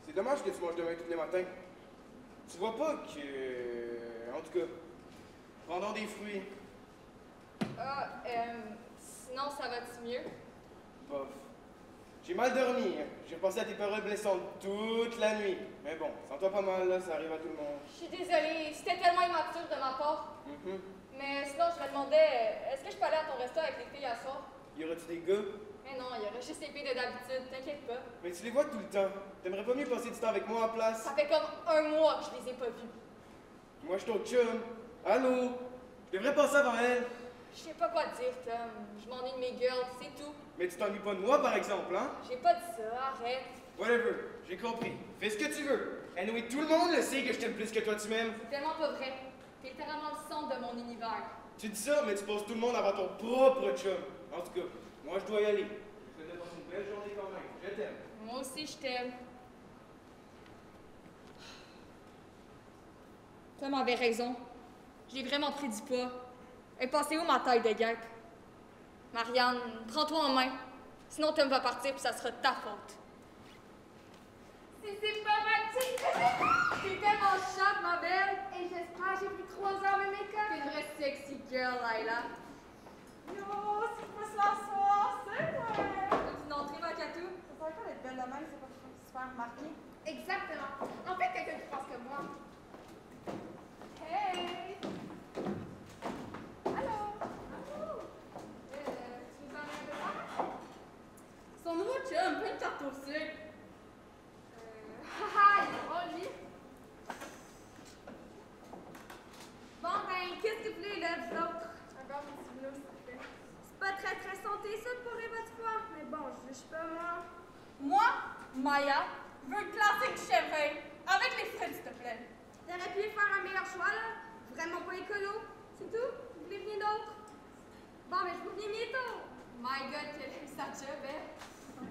C'est dommage que tu manges demain tous les matins. Tu vois pas que... En tout cas, prendons des fruits. Ah, sinon, ça va-tu mieux? Bof. J'ai mal dormi. J'ai pensé à tes paroles blessantes toute la nuit. Mais bon, sens-toi pas mal, là, ça arrive à tout le monde. Je suis désolée, c'était tellement immature de ma part. Mais sinon, je me demandais, est-ce que je peux aller à ton resto avec les filles à soir? Y aura-tu des gars? Mais non, il y aura juste les filles de d'habitude, t'inquiète pas. Mais tu les vois tout le temps. T'aimerais pas mieux passer du temps avec moi en place? Ça fait comme 1 mois que je les ai pas vus. Moi, je suis ton chum. Allô? Je devrais passer avant elle. Je sais pas quoi te dire, Tom. Je m'ennuie de mes girls, c'est tout. Mais tu t'ennuies pas de moi, par exemple, hein? J'ai pas dit ça, arrête. Whatever, j'ai compris. Fais ce que tu veux. Anyway, tout le monde le sait que je t'aime plus que toi tu m'aimes. C'est tellement pas vrai. T'es littéralement le centre de mon univers. Tu dis ça, mais tu poses tout le monde avant ton propre chum. En tout cas, moi je dois y aller. Je te passe une belle journée quand même. Je t'aime. Moi aussi, je t'aime. Tom avait raison. J'ai vraiment pris du poids. Et passez où ma taille de guêpe? Marianne, prends-toi en main. Sinon, Tom va partir puis ça sera ta faute. C'est pas pratique. T'es tellement chatte, ma belle. Et j'espère que j'ai pris 3 heures mes make-up. T'es une vraie sexy girl, Layla. Yo, c'est quoi ce soir? C'est vrai! T'as une entrée, Makatou? Ça serait pas d'être belle de même, c'est pas quelque chose qui se fait remarquer. Exactement. En fait, quelqu'un qui pense comme moi. Hey! Allô? Tu nous emmènes de ça? Son nouveau chum, plein de tarte au sucre. Haha, il est drôle, lui. Bon, ben, qu'est-ce que vous voulez, là, vous autres? Encore un petit bleu, s'il te plaît. C'est pas très santé, ça, pour votre foi. Mais bon, je juge pas, moi. Moi, Maya, veux le classique chevreuil. Avec les frites, s'il te plaît. T'aurais pu faire un meilleur choix, là. Vraiment pas écolo. C'est tout? Vous voulez rien d'autre? Bon, ben, je vous reviens bientôt. My God, quelle aime sa job, hein?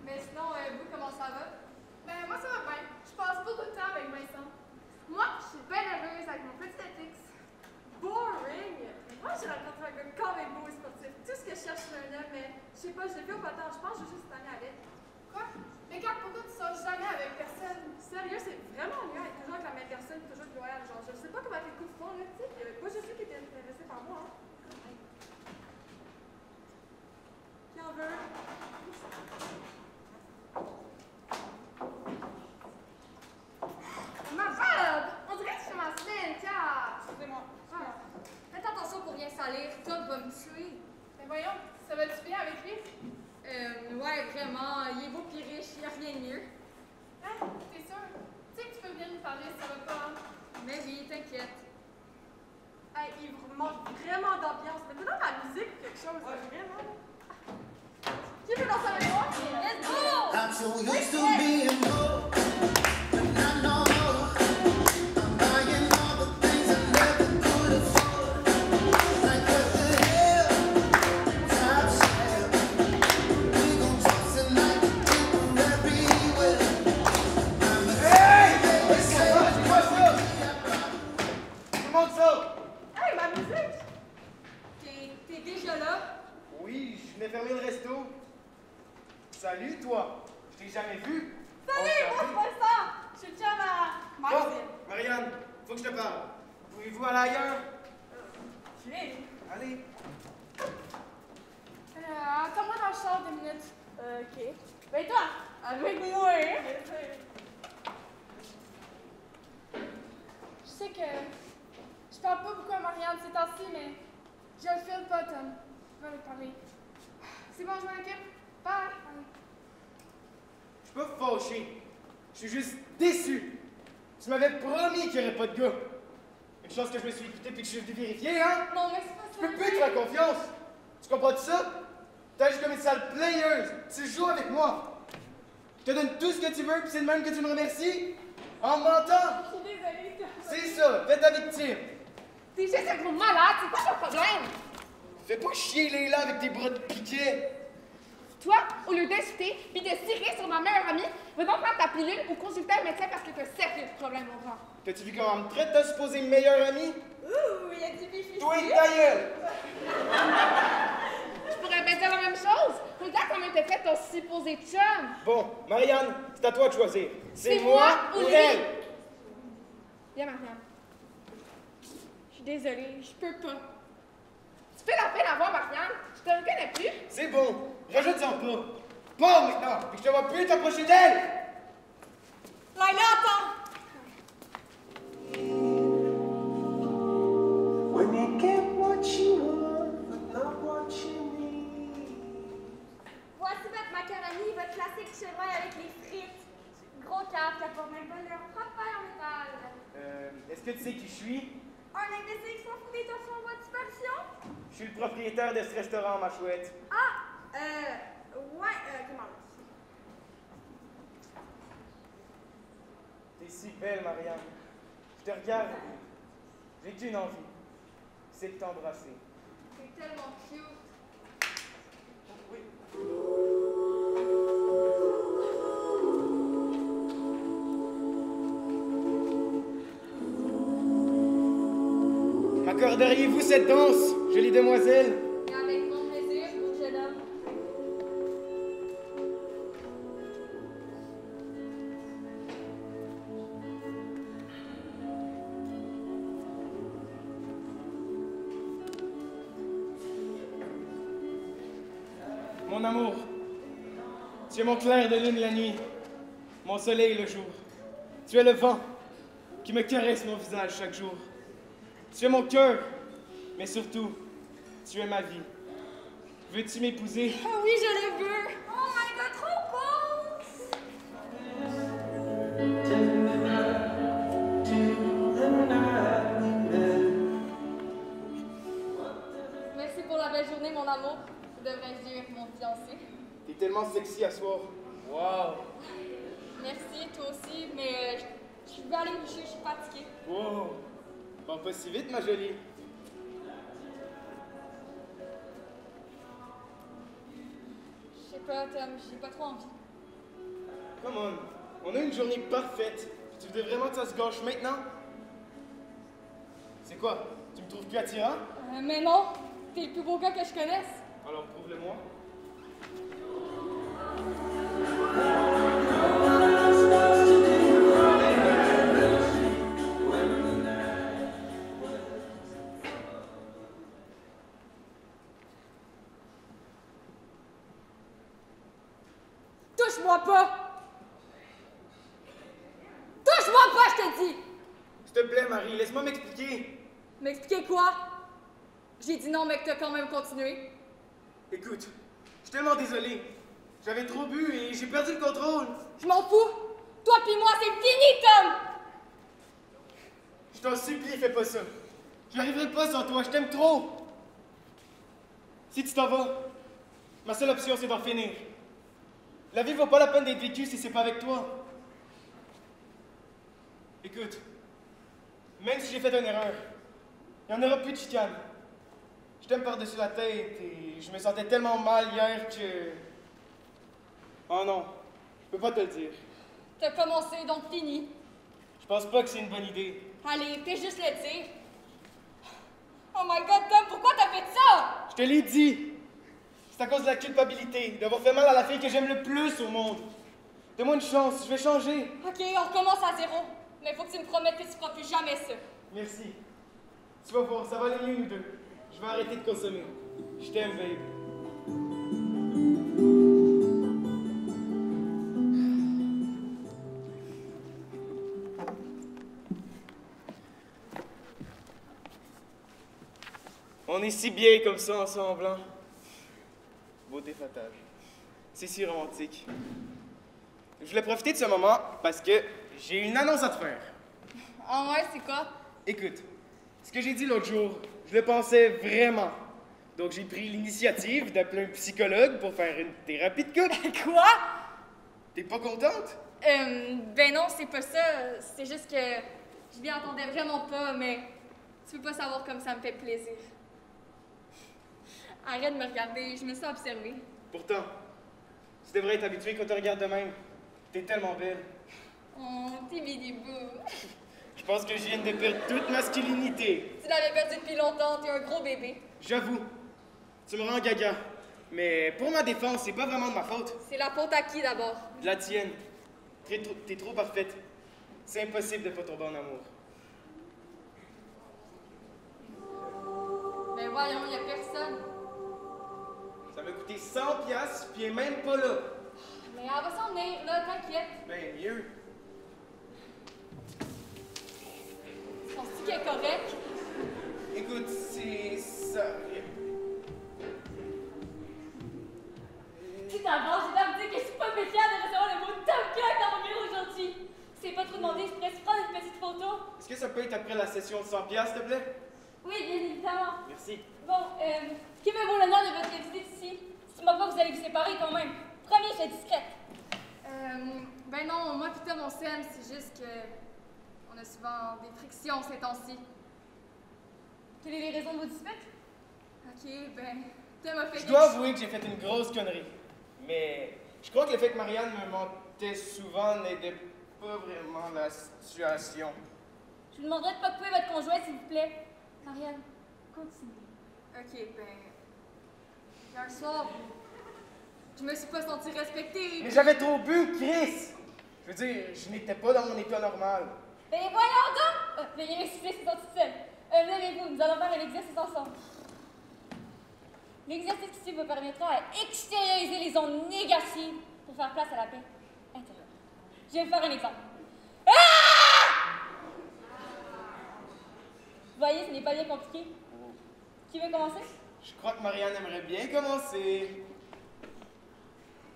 Mais sinon, vous, comment ça va? Ben, moi, ça va bien. Je passe beaucoup de temps avec Vincent. Moi, je suis bien heureuse avec mon petit Atix. Boring! Moi, j'ai rencontré un gars quand même beau et sportif. Tout ce que je cherche sur un homme, mais je sais pas, je l'ai vu au potent. Je pense que je vais juste cette année avec. Quoi? Mais quand pourquoi tu sors jamais avec personne? Sérieux, c'est vraiment mieux d'être toujours avec la même personne, toujours être loyal. Genre, je sais pas comment les coups se font, là, tu sais. Il y avait pas juste lui qui était intéressé par moi, hein. Qui en veut? Ma robe! On dirait que je suis ma semaine, tiens! Excusez-moi. Faites attention pour rien salir. Tom va me tuer. Mais voyons, ça va-tu bien avec lui? Ouais, vraiment. Il est beau pis riche. Il n'y a rien de mieux. Hein? T'es sûr? Tu sais que tu peux venir nous parler si ça va pas, hein? Mais oui, t'inquiète. Hey, il vous manque vraiment d'ambiance. Mettez dans la musique ou quelque chose, là, vraiment. Qui veut danser avec moi? Let's go! I'm so used to being broke, but not no more. I'm buying all the things I never could afford. Like what the hell, top shelf. We gon' toss it like people everywhere. Hey! C'est quoi ça? Tout le monde sort! Hey, ma musique! T'es déjà là? Oui, je venais fermer le resto. Salut, toi! Je t'ai jamais vu. Salut, moi, c'est Vincent! Je suis le chum à Bon, Mike. Marianne, faut que je te parle. Pouvez-vous aller ailleurs? Je vais. Allez. Attends-moi dans le char 2 minutes. Ok. Ben toi, avec moi, hein? Je sais que je parle pas beaucoup à Marianne ces temps-ci, mais je le file pas, Tom. Je vais lui parler. C'est bon, je m'en occupe. Bye! Je suis pas fâché. Je suis juste déçu. Tu m'avais promis qu'il n'y aurait pas de gars. Une chance que je me suis écouté puis que je suis venu vérifier, hein? Non, mais c'est pas Je ça. peux plus te faire confiance. Tu comprends ça? T'agis comme une sale playeuse. Tu joues avec moi. Je te donne tout ce que tu veux puis c'est le même que tu me remercies? En mentant? Je suis désolée, Tom. C'est ça, fais ta victime. T'es juste un gros malade, c'est quoi ton problème? Fais pas chier Leila avec tes bras de piquet. Toi, au lieu d'insulter puis de cirer sur ma meilleure amie, va donc prendre ta pilule ou consulter un médecin parce que t'as sérieux problème au ventre. T'as-tu vu comment me traite ta supposée meilleure amie? Ouh, il y a du bifi. Toi, ta gueule! Je pourrais bien dire la même chose. Regarde comment t'es fait ton supposé chum. Bon, Marianne, c'est à toi de choisir. C'est moi ou lui? elle? Viens, Marianne. Je suis désolée, je peux pas. Tu fais la peine à voir, Marianne. Je te reconnais plus. C'est bon, rajoute-en pas. Pars maintenant, et je te vois plus t'approcher d'elle! Laila, attends! When you get what you want, but not what you need. Voici votre macaroni, votre classique chevreuil avec les frites. Gros cave qui apporte même pas leur propre paille en métal. Est-ce que tu sais qui je suis? Un imbécile qui s'en fout des torsions en voie de supervision? Je suis le propriétaire de ce restaurant, ma chouette. Ah, ouais, comment? T'es si belle, Marianne. Je te regarde. J'ai qu'une envie. C'est de t'embrasser. C'est tellement cute. M'accorderiez-vous cette danse, jolie demoiselle? Et avec mon plaisir, mon jeune homme. Mon amour, tu es mon clair de lune la nuit, mon soleil le jour. Tu es le vent qui me caresse mon visage chaque jour. Tu es mon cœur, mais surtout, tu es ma vie. Veux-tu m'épouser? Ah oui, je le veux! Oh my god, trop beau! Merci pour la belle journée, mon amour. Devrais-je dire mon fiancé? T'es tellement sexy à soir. Wow! Merci, toi aussi, mais je vais aller me coucher, je suis fatiguée. Wow! Bon, pas si vite, ma jolie. Je sais pas, Tom, j'ai pas trop envie. Come on a une journée parfaite. Tu voudrais vraiment que ça se gâche maintenant? C'est quoi? Tu me trouves plus attirant? Mais non, t'es le plus beau gars que je connaisse. Alors prouve-le-moi. Touche-moi pas! Touche-moi pas, je te dis! S'il te plaît, Marie, laisse-moi m'expliquer. M'expliquer quoi? J'ai dit non, mais que t'as quand même continué. Écoute, je suis tellement désolé. J'avais trop bu et j'ai perdu le contrôle. Je m'en fous! Toi pis moi, c'est fini, Tom! Je t'en supplie, fais pas ça. Je n'arriverai pas sans toi, je t'aime trop. Si tu t'en vas, ma seule option, c'est d'en finir. La vie vaut pas la peine d'être vécue si c'est pas avec toi. Écoute, même si j'ai fait une erreur, il n'y en aura plus de chicane. Je t'aime par-dessus la tête et je me sentais tellement mal hier que... Oh non, je peux pas te le dire. T'as commencé, donc fini. Je pense pas que c'est une bonne idée. Allez, fais juste le dire. Oh my god, Tom, pourquoi t'as fait ça? Je te l'ai dit. C'est à cause de la culpabilité, d'avoir fait mal à la fille que j'aime le plus au monde. Donne-moi une chance, je vais changer. Ok, on recommence à zéro. Mais faut que tu me promettes que tu feras plus jamais ça. Merci. Tu vas voir, ça va aller mieux nous deux. Je vais arrêter de consommer. Je t'aime, babe. On est si bien comme ça ensemble, hein? Beauté fatale. C'est si romantique. Je voulais profiter de ce moment parce que j'ai une annonce à te faire. Ah ouais, c'est quoi? Écoute, ce que j'ai dit l'autre jour, je le pensais vraiment. Donc j'ai pris l'initiative d'appeler un psychologue pour faire une thérapie de couple. Quoi? T'es pas contente? Ben non, c'est pas ça. C'est juste que je m'y attendais vraiment pas, mais tu peux pas savoir comme ça me fait plaisir. Arrête de me regarder, je me sens observée. Pourtant, Tu devrais être habitué qu'on te regarde de même. T'es tellement belle. Oh, petit bidibou. Je pense que je viens de perdre toute masculinité. Tu l'avais perdu depuis longtemps, t'es un gros bébé. J'avoue, tu me rends gaga. Mais pour ma défense, c'est pas vraiment de ma faute. C'est la faute à qui d'abord? De la tienne. T'es trop parfaite. C'est impossible de pas tomber en amour. Mais voyons, y a personne. Ça m'a coûté 100$, puis elle est même pas là. Mais elle va s'en venir, là, t'inquiète. Ben mieux. Penses-tu qu'elle est correcte? Écoute, c'est ça. Tout d'abord, je dois me dire que je suis pas fière de recevoir le mot Top Gun dans mon bureau aujourd'hui. C'est pas trop demandé, je pourrais se prendre une petite photo. Est-ce que ça peut être après la session de 100$, s'il te plaît? Oui, bien évidemment. Merci. Bon, qui me vaut l'honneur de votre visite ici? Dis-moi pas que vous allez vous séparer quand même. Promis, je suis discrète. Ben non, moi pis Tom on s'aime, c'est juste que on a souvent des frictions ces temps-ci. Quelles sont les raisons de vos disputes? Ok, ben, Tom a fait Je dois avouer que j'ai fait une grosse connerie. Mais je crois que le fait que Marianne me mentait souvent n'aidait pas vraiment la situation. Je vous demanderai de pas couper votre conjoint, s'il vous plaît. Marianne, continue. Ok, ben, hier soir, je me suis pas sentie respectée. Mais j'avais trop bu, Chris! Je veux dire, je n'étais pas dans mon état normal. Ben voyons donc! Veuillez m'excuser, c'est sorti seul. Levez-vous, nous allons faire un exercice ensemble. L'exercice ici vous permettra à extérioriser les ondes négatives pour faire place à la paix intérieure. Je vais vous faire un exemple. Ah! Vous voyez, ce n'est pas bien compliqué. Qui veut commencer? Je crois que Marianne aimerait bien commencer.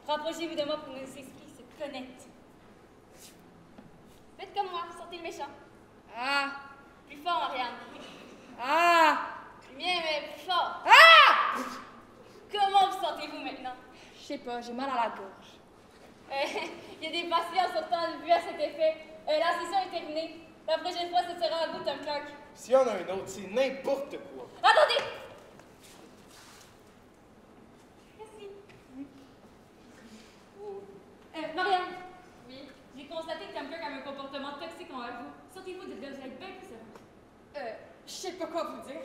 Rapprochez-vous de moi pour que nos esprits se connectent. Faites comme moi, sortez le méchant. Ah! Plus fort, Marianne. Ah! Bien, mais plus fort. Ah! Comment vous sentez-vous maintenant? Je sais pas, j'ai mal à la gorge. Il y a des patients sortant de vue à cet effet. La session est terminée. La prochaine fois, ce sera à vous, Tom Clark. S'il y en a un autre, c'est n'importe quoi. Attendez! Merci. Marianne. Oui? J'ai constaté que Tom Clark a un comportement toxique envers vous. Sortez-vous de là, vous êtes bien plus sérieux. Je sais pas quoi vous dire.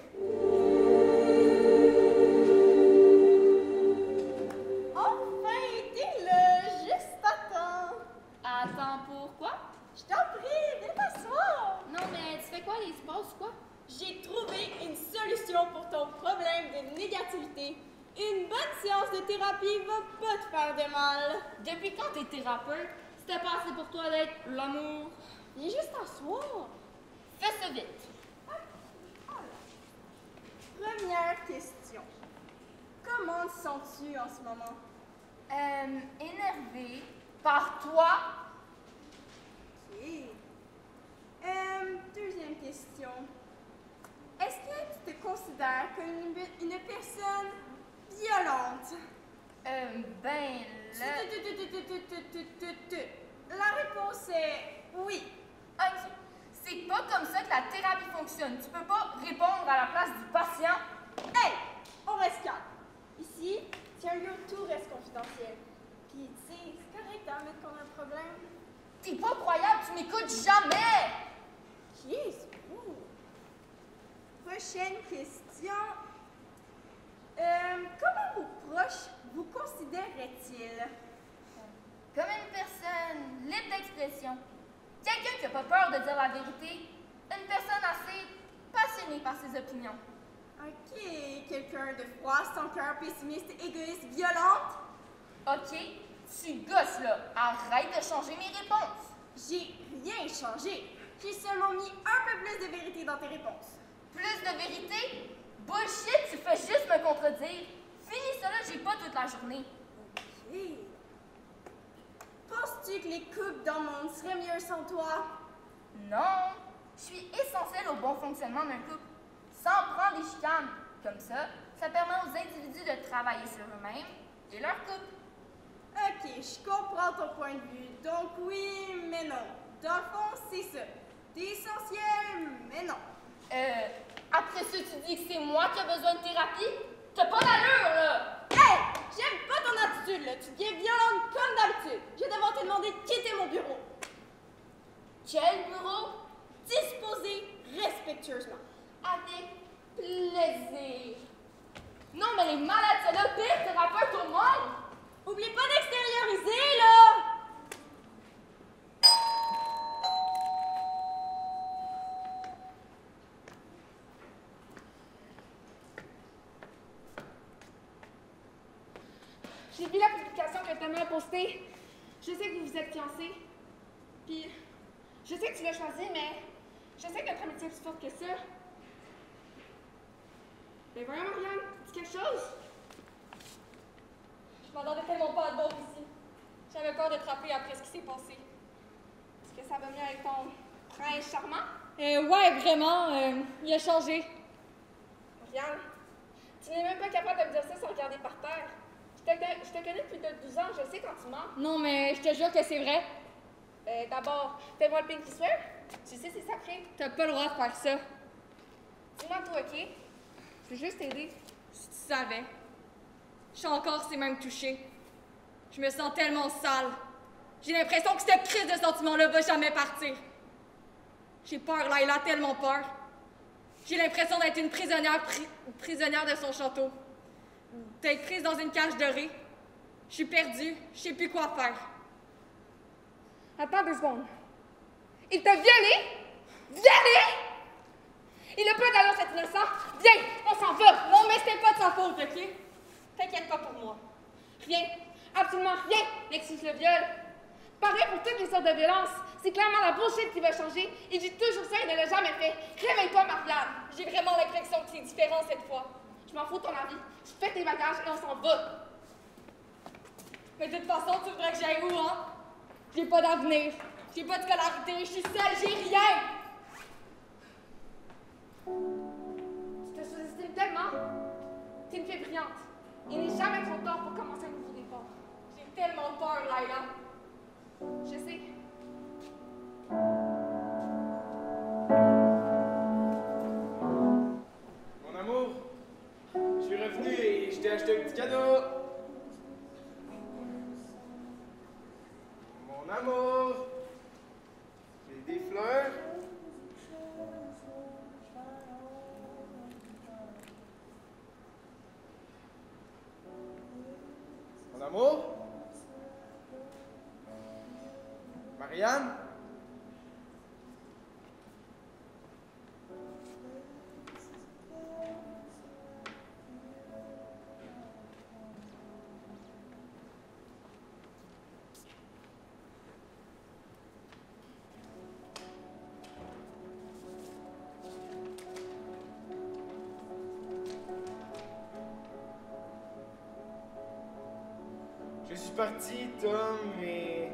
Enfin, t'es là, juste à temps. Attends, pourquoi? Je t'en prie, viens t'asseoir. Non, mais tu fais quoi, les sports ou quoi? J'ai trouvé une solution pour ton problème de négativité. Une bonne séance de thérapie va pas te faire de mal. Depuis quand t'es thérapeute? C'était pas assez pour toi d'être l'amour? Viens juste t'asseoir. Fais ça vite. Première question. Comment te sens-tu en ce moment? Énervée. Par toi? Ok. Deuxième question. Est-ce que tu te considères comme une personne violente? Ben, là... La réponse est oui. Ok. C'est pas comme ça que la thérapie fonctionne. Tu peux pas répondre à la place du patient. Hey! On reste calme. Ici, c'est un lieu où tout reste confidentiel. Puis, tu sais, c'est correct d'admettre qu'on a un problème. T'es pas croyable, tu m'écoutes jamais! Jésus! Prochaine question. Comment vos proches vous considéreraient-ils? Comme une personne libre d'expression. Quelqu'un qui n'a pas peur de dire la vérité. Une personne assez passionnée par ses opinions. Ok, quelqu'un de froid, sans cœur, pessimiste, égoïste, violente? Ok, tu gosses là. Arrête de changer mes réponses. J'ai rien changé. J'ai seulement mis un peu plus de vérité dans tes réponses. Plus de vérité? Bullshit, tu fais juste me contredire. Finis ça là, j'ai pas toute la journée. Ok. Penses-tu que les couples dans le monde seraient mieux sans toi? Non. Je suis essentielle au bon fonctionnement d'un couple. Sans prendre des chicanes. Comme ça, ça permet aux individus de travailler sur eux-mêmes et leur couple. Ok, je comprends ton point de vue. Donc oui, mais non. Dans le fond, c'est ça. T'es essentiel, mais non. Après ça, tu dis que c'est moi qui ai besoin de thérapie? T'as pas d'allure, là! Hey! j'aime pas ton attitude, là. Tu deviens violente comme d'habitude. Je vais devoir te demander de quitter mon bureau. Quel bureau? Disposer respectueusement. Avec plaisir. Non, mais les malades, c'est le pire thérapeute au monde. Oublie pas d'extérioriser, là! J'ai vu la publication que Thomas a postée. Je sais que vous vous êtes fiancés. Puis, je sais que tu l'as choisi, mais je sais que notre amitié est plus forte que ça. Mais voyons, Marianne, dis quelque chose. Je m'attendais tellement pas à te voir ici. J'avais peur de te rappeler après ce qui s'est passé. Est-ce que ça va mieux avec ton prince charmant? Ouais, vraiment, il a changé. Marianne, tu n'es même pas capable de me dire ça sans regarder par terre. Je te connais depuis 12 ans, je sais quand tu mens. Non, mais je te jure que c'est vrai. D'abord, fais-moi le pinky swear. Tu sais, c'est sacré. T'as pas le droit de faire ça. Dis-moi tout, OK? Je veux juste t'aider. Si tu savais. Je suis encore ces mêmes touchés. Je me sens tellement sale. J'ai l'impression que cette crise de sentiment-là va jamais partir. J'ai peur, Layla, tellement peur. J'ai l'impression d'être une prisonnière de son château. D'être prise dans une cage dorée. Je suis perdue, je sais plus quoi faire. Attends 2 secondes. Il t'a violé? Violé? Il a pas d'allure, cet innocent. Viens, on s'en va. Non, mais c'était pas de sa faute, OK? T'inquiète pas pour moi. Rien, absolument rien n'excuse le viol. Pareil pour toutes les sortes de violences. C'est clairement la bullshit qui va changer. Il dit toujours ça et ne l'a jamais fait. Réveille-toi, Marianne. J'ai vraiment l'impression que c'est différent cette fois. Je m'en fous de ton avis. Je fais tes bagages et on s'en va. Mais de toute façon, tu voudrais que j'aille où, hein? J'ai pas d'avenir. J'ai pas de scolarité. Je suis seule. J'ai rien. Tu te sous-estimes tellement. T'es une fille brillante. Il n'est jamais trop tard pour commencer un nouveau départ. J'ai tellement peur, Layla. Je sais. Mon amour, je suis revenu et je t'ai acheté un petit cadeau. Mon amour, j'ai des fleurs. Mon amour? Marianne? Je suis parti, Tom, mais...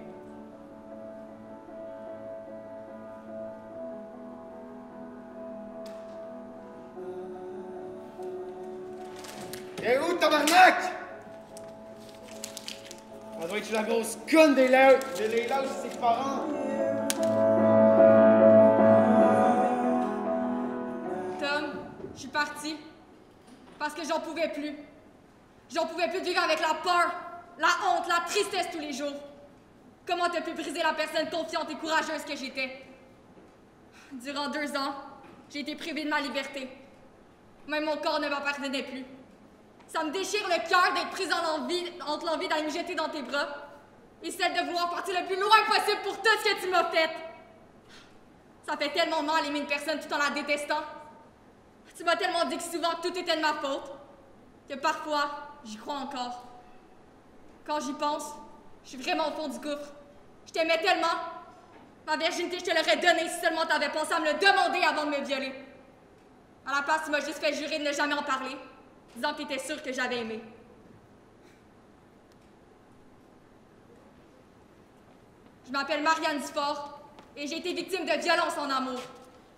Et où, tabarnak? Ça doit être la grosse conne de Leila ou ses parents. Tom, je suis partie. Parce que j'en pouvais plus. J'en pouvais plus de vivre avec la peur, la honte, la tristesse tous les jours. Comment t'as pu briser la personne confiante et courageuse que j'étais? Durant 2 ans, j'ai été privée de ma liberté. Même mon corps ne m'appartenait plus. Ça me déchire le cœur d'être prise entre l'envie d'aller me jeter dans tes bras et celle de vouloir partir le plus loin possible pour tout ce que tu m'as fait. Ça fait tellement mal aimer une personne tout en la détestant. Tu m'as tellement dit que souvent tout était de ma faute que parfois, j'y crois encore. Quand j'y pense, je suis vraiment au fond du gouffre. Je t'aimais tellement. Ma virginité, je te l'aurais donnée si seulement t'avais pensé à me le demander avant de me violer. À la place, tu m'as juste fait jurer de ne jamais en parler, disant que t'étais sûre que j'avais aimé. Je m'appelle Marianne Dufort et j'ai été victime de violence en amour.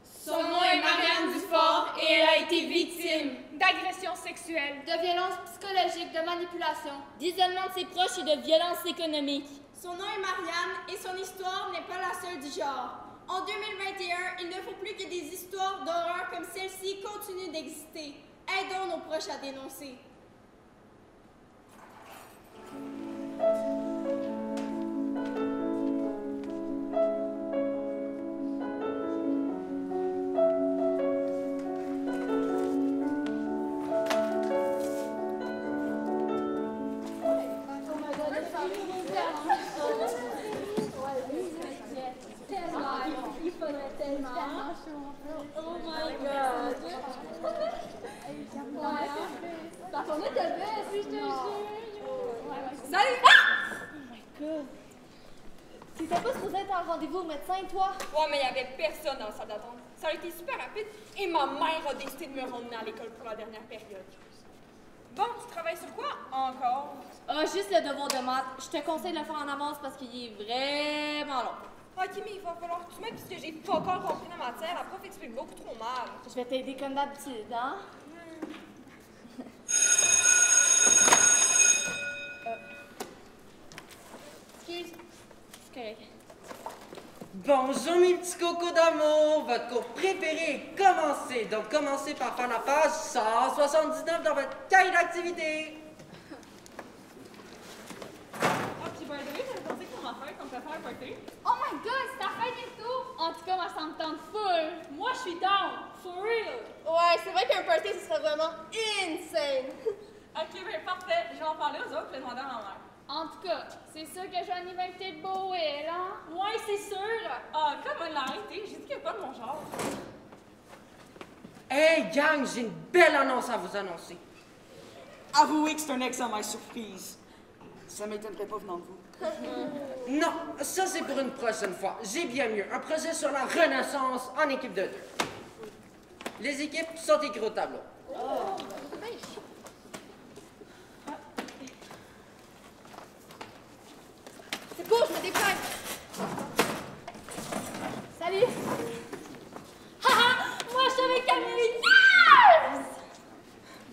Son nom est Marianne Dufort et elle a été victime d'agressions sexuelles, de violences psychologiques, de manipulation, d'isolement de ses proches et de violences économiques. Son nom est Marianne et son histoire n'est pas la seule du genre. En 2021, il ne faut plus que des histoires d'horreur comme celle-ci continuent d'exister. Aidons nos proches à dénoncer. Oh my god! La journée de baisse, je te jure! Salut! Ah! Oh my god! T'étais pas supposé être en rendez-vous au médecin, toi? Ouais, mais il y avait personne dans la salle d'attente. Ça a été super rapide et ma mère a décidé de me ramener à l'école pour la dernière période. Bon, tu travailles sur quoi encore? Ah, juste le devoir de maths. Je te conseille de le faire en avance parce qu'il est vraiment long. Ok, mais il va falloir que tu m'aides puisque j'ai pas encore compris la matière. La prof explique beaucoup trop mal. Je vais t'aider comme d'habitude, hein? Excuse. C'est correct. Bonjour mes petits cocos d'amour, votre cours préféré est commencé. Donc commencez par faire la page 179 dans votre cahier d'activité. Ok, by the way, j'avais pensé qu'on va faire comme ça faire un party. Oh my god, c'est ta fête bientôt! En tout cas, moi, ça me tente full. Moi, je suis down. For real. Ouais, c'est vrai qu'un party, ce serait vraiment insane. Ok, ben parfait. Je vais en parler aux autres et demander à ma mère. En tout cas, c'est sûr que Johnny va inviter le Boel, hein? Ouais, c'est sûr! Ah, comme on l'a arrêté, j'ai dit qu'il n'y a pas de mon genre. Hey gang, j'ai une belle annonce à vous annoncer. Avouez que c'est un examen surprise. Ça m'étonnerait pas venant de vous. Non, ça c'est pour une prochaine fois. J'ai bien mieux. Un projet sur la renaissance en équipe de 2. Les équipes sont écrites au tableau. Oh. C'est beau, je me dépêche. Salut. Haha! Moi, je suis avec Camille! Yes!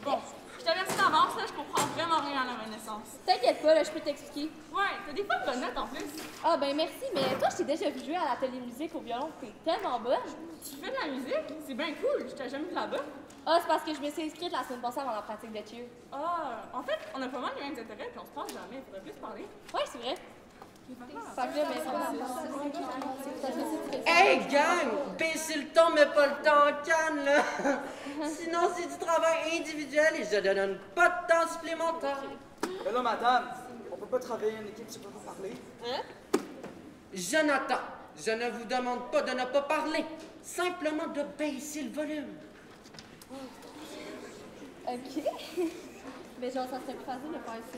Bon, je te laisse d'avance, là, je comprends vraiment rien à la Renaissance. T'inquiète pas, là, je peux t'expliquer. Ouais, t'as des fois de bonnes notes en plus. Ah, ben merci, mais toi, je t'ai déjà vu jouer à l'atelier musique au violon. T'es tellement bonne. Tu fais de la musique? C'est bien cool, je t'ai jamais vu là-bas. Ah, c'est parce que je me suis inscrite la semaine passée avant la pratique de cheer. Ah, en fait, on a pas mal les mêmes intérêts, puis on se parle jamais, faudrait plus parler. Ouais, c'est vrai. Hey gang! Baissez le ton, mais pas le temps en canne, là! Sinon, c'est du travail individuel et je ne donne pas de temps supplémentaire. Mais là, madame, on peut pas travailler en équipe si on peut pas parler. Hein? Jonathan, je ne vous demande pas de ne pas parler, simplement de baisser le volume. Ok. Mais genre, ça serait plus facile de faire ça.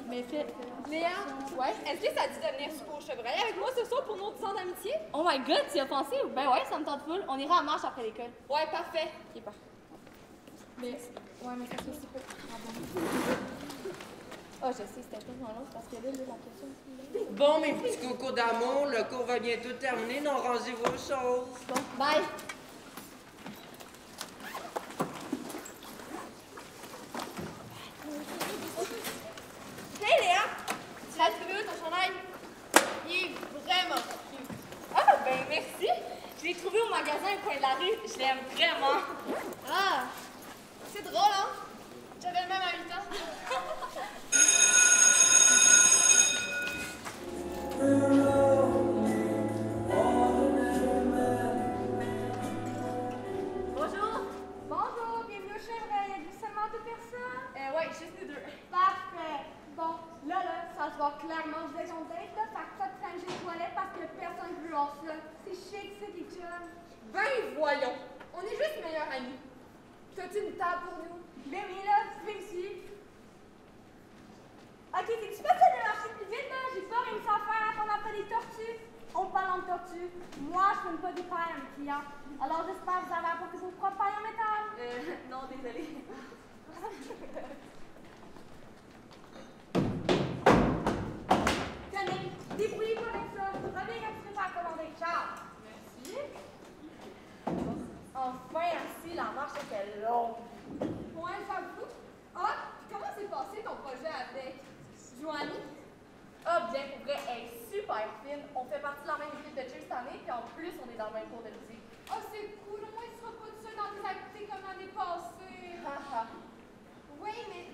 Mais fait. Léa, ouais? Est-ce que ça te dit de venir souper au chevreuil avec moi ce soir pour nos 10 ans d'amitié? Oh my god, tu y as pensé? Ben ouais, ça me tente full. On ira à marche après l'école. Ouais, parfait. Ok, parfait. Mais. Ouais, mais ça se super. Oh, je sais, c'était tellement long parce que là, la question. Bon, mes petits cocos d'amour, le cours va bientôt terminer, donc rangez vos choses. Bon, bye! Hey Léa! Tu l'as trouvé où ton chandail? Il est vraiment cute. Ah, ben merci! Je l'ai trouvé au magasin au coin de la rue. Je l'aime vraiment. Ah! C'est drôle, hein? J'avais le même à 8 ans. Bonjour! Bonjour, bienvenue au chevreuil. Êtes-vous seulement deux personnes? Ouais, juste nous deux. Parfait. Bon, là, ça se voit clairement. Vous êtes en date, là, fait que pas de tranger de toilette parce que personne ne veut voir ça. C'est chic, ça, les chums. Ben voyons! On est juste meilleurs amis. T'as-tu une table pour nous? Ben oui, là, tu fais ici. Ok, c'est-tu facile de marcher plus vite, là? J'ai pas réussi à faire attendre après des tortues. On parle de tortues. Moi, je ne pas des pailles à mes clients. Alors, j'espère que vous avez apporté vos propres pailles en métal. Non, désolée. Tenez, débrouillez-vous avec ça. Reviens quand tu peux faire commander. Ciao. Merci. Enfin, assis, la marche était longue. Ouais, j'avoue. Ah, puis comment s'est passé ton projet avec Joanie? Ah, bien, pour vrai, elle est super fine. On fait partie de la même équipe de cheer cette année, puis en plus, on est dans le même cours de musique. Ah, c'est cool. Au moins, tu seras pas tout seul dans tes activités comme l'année passée. Haha. Oui, mais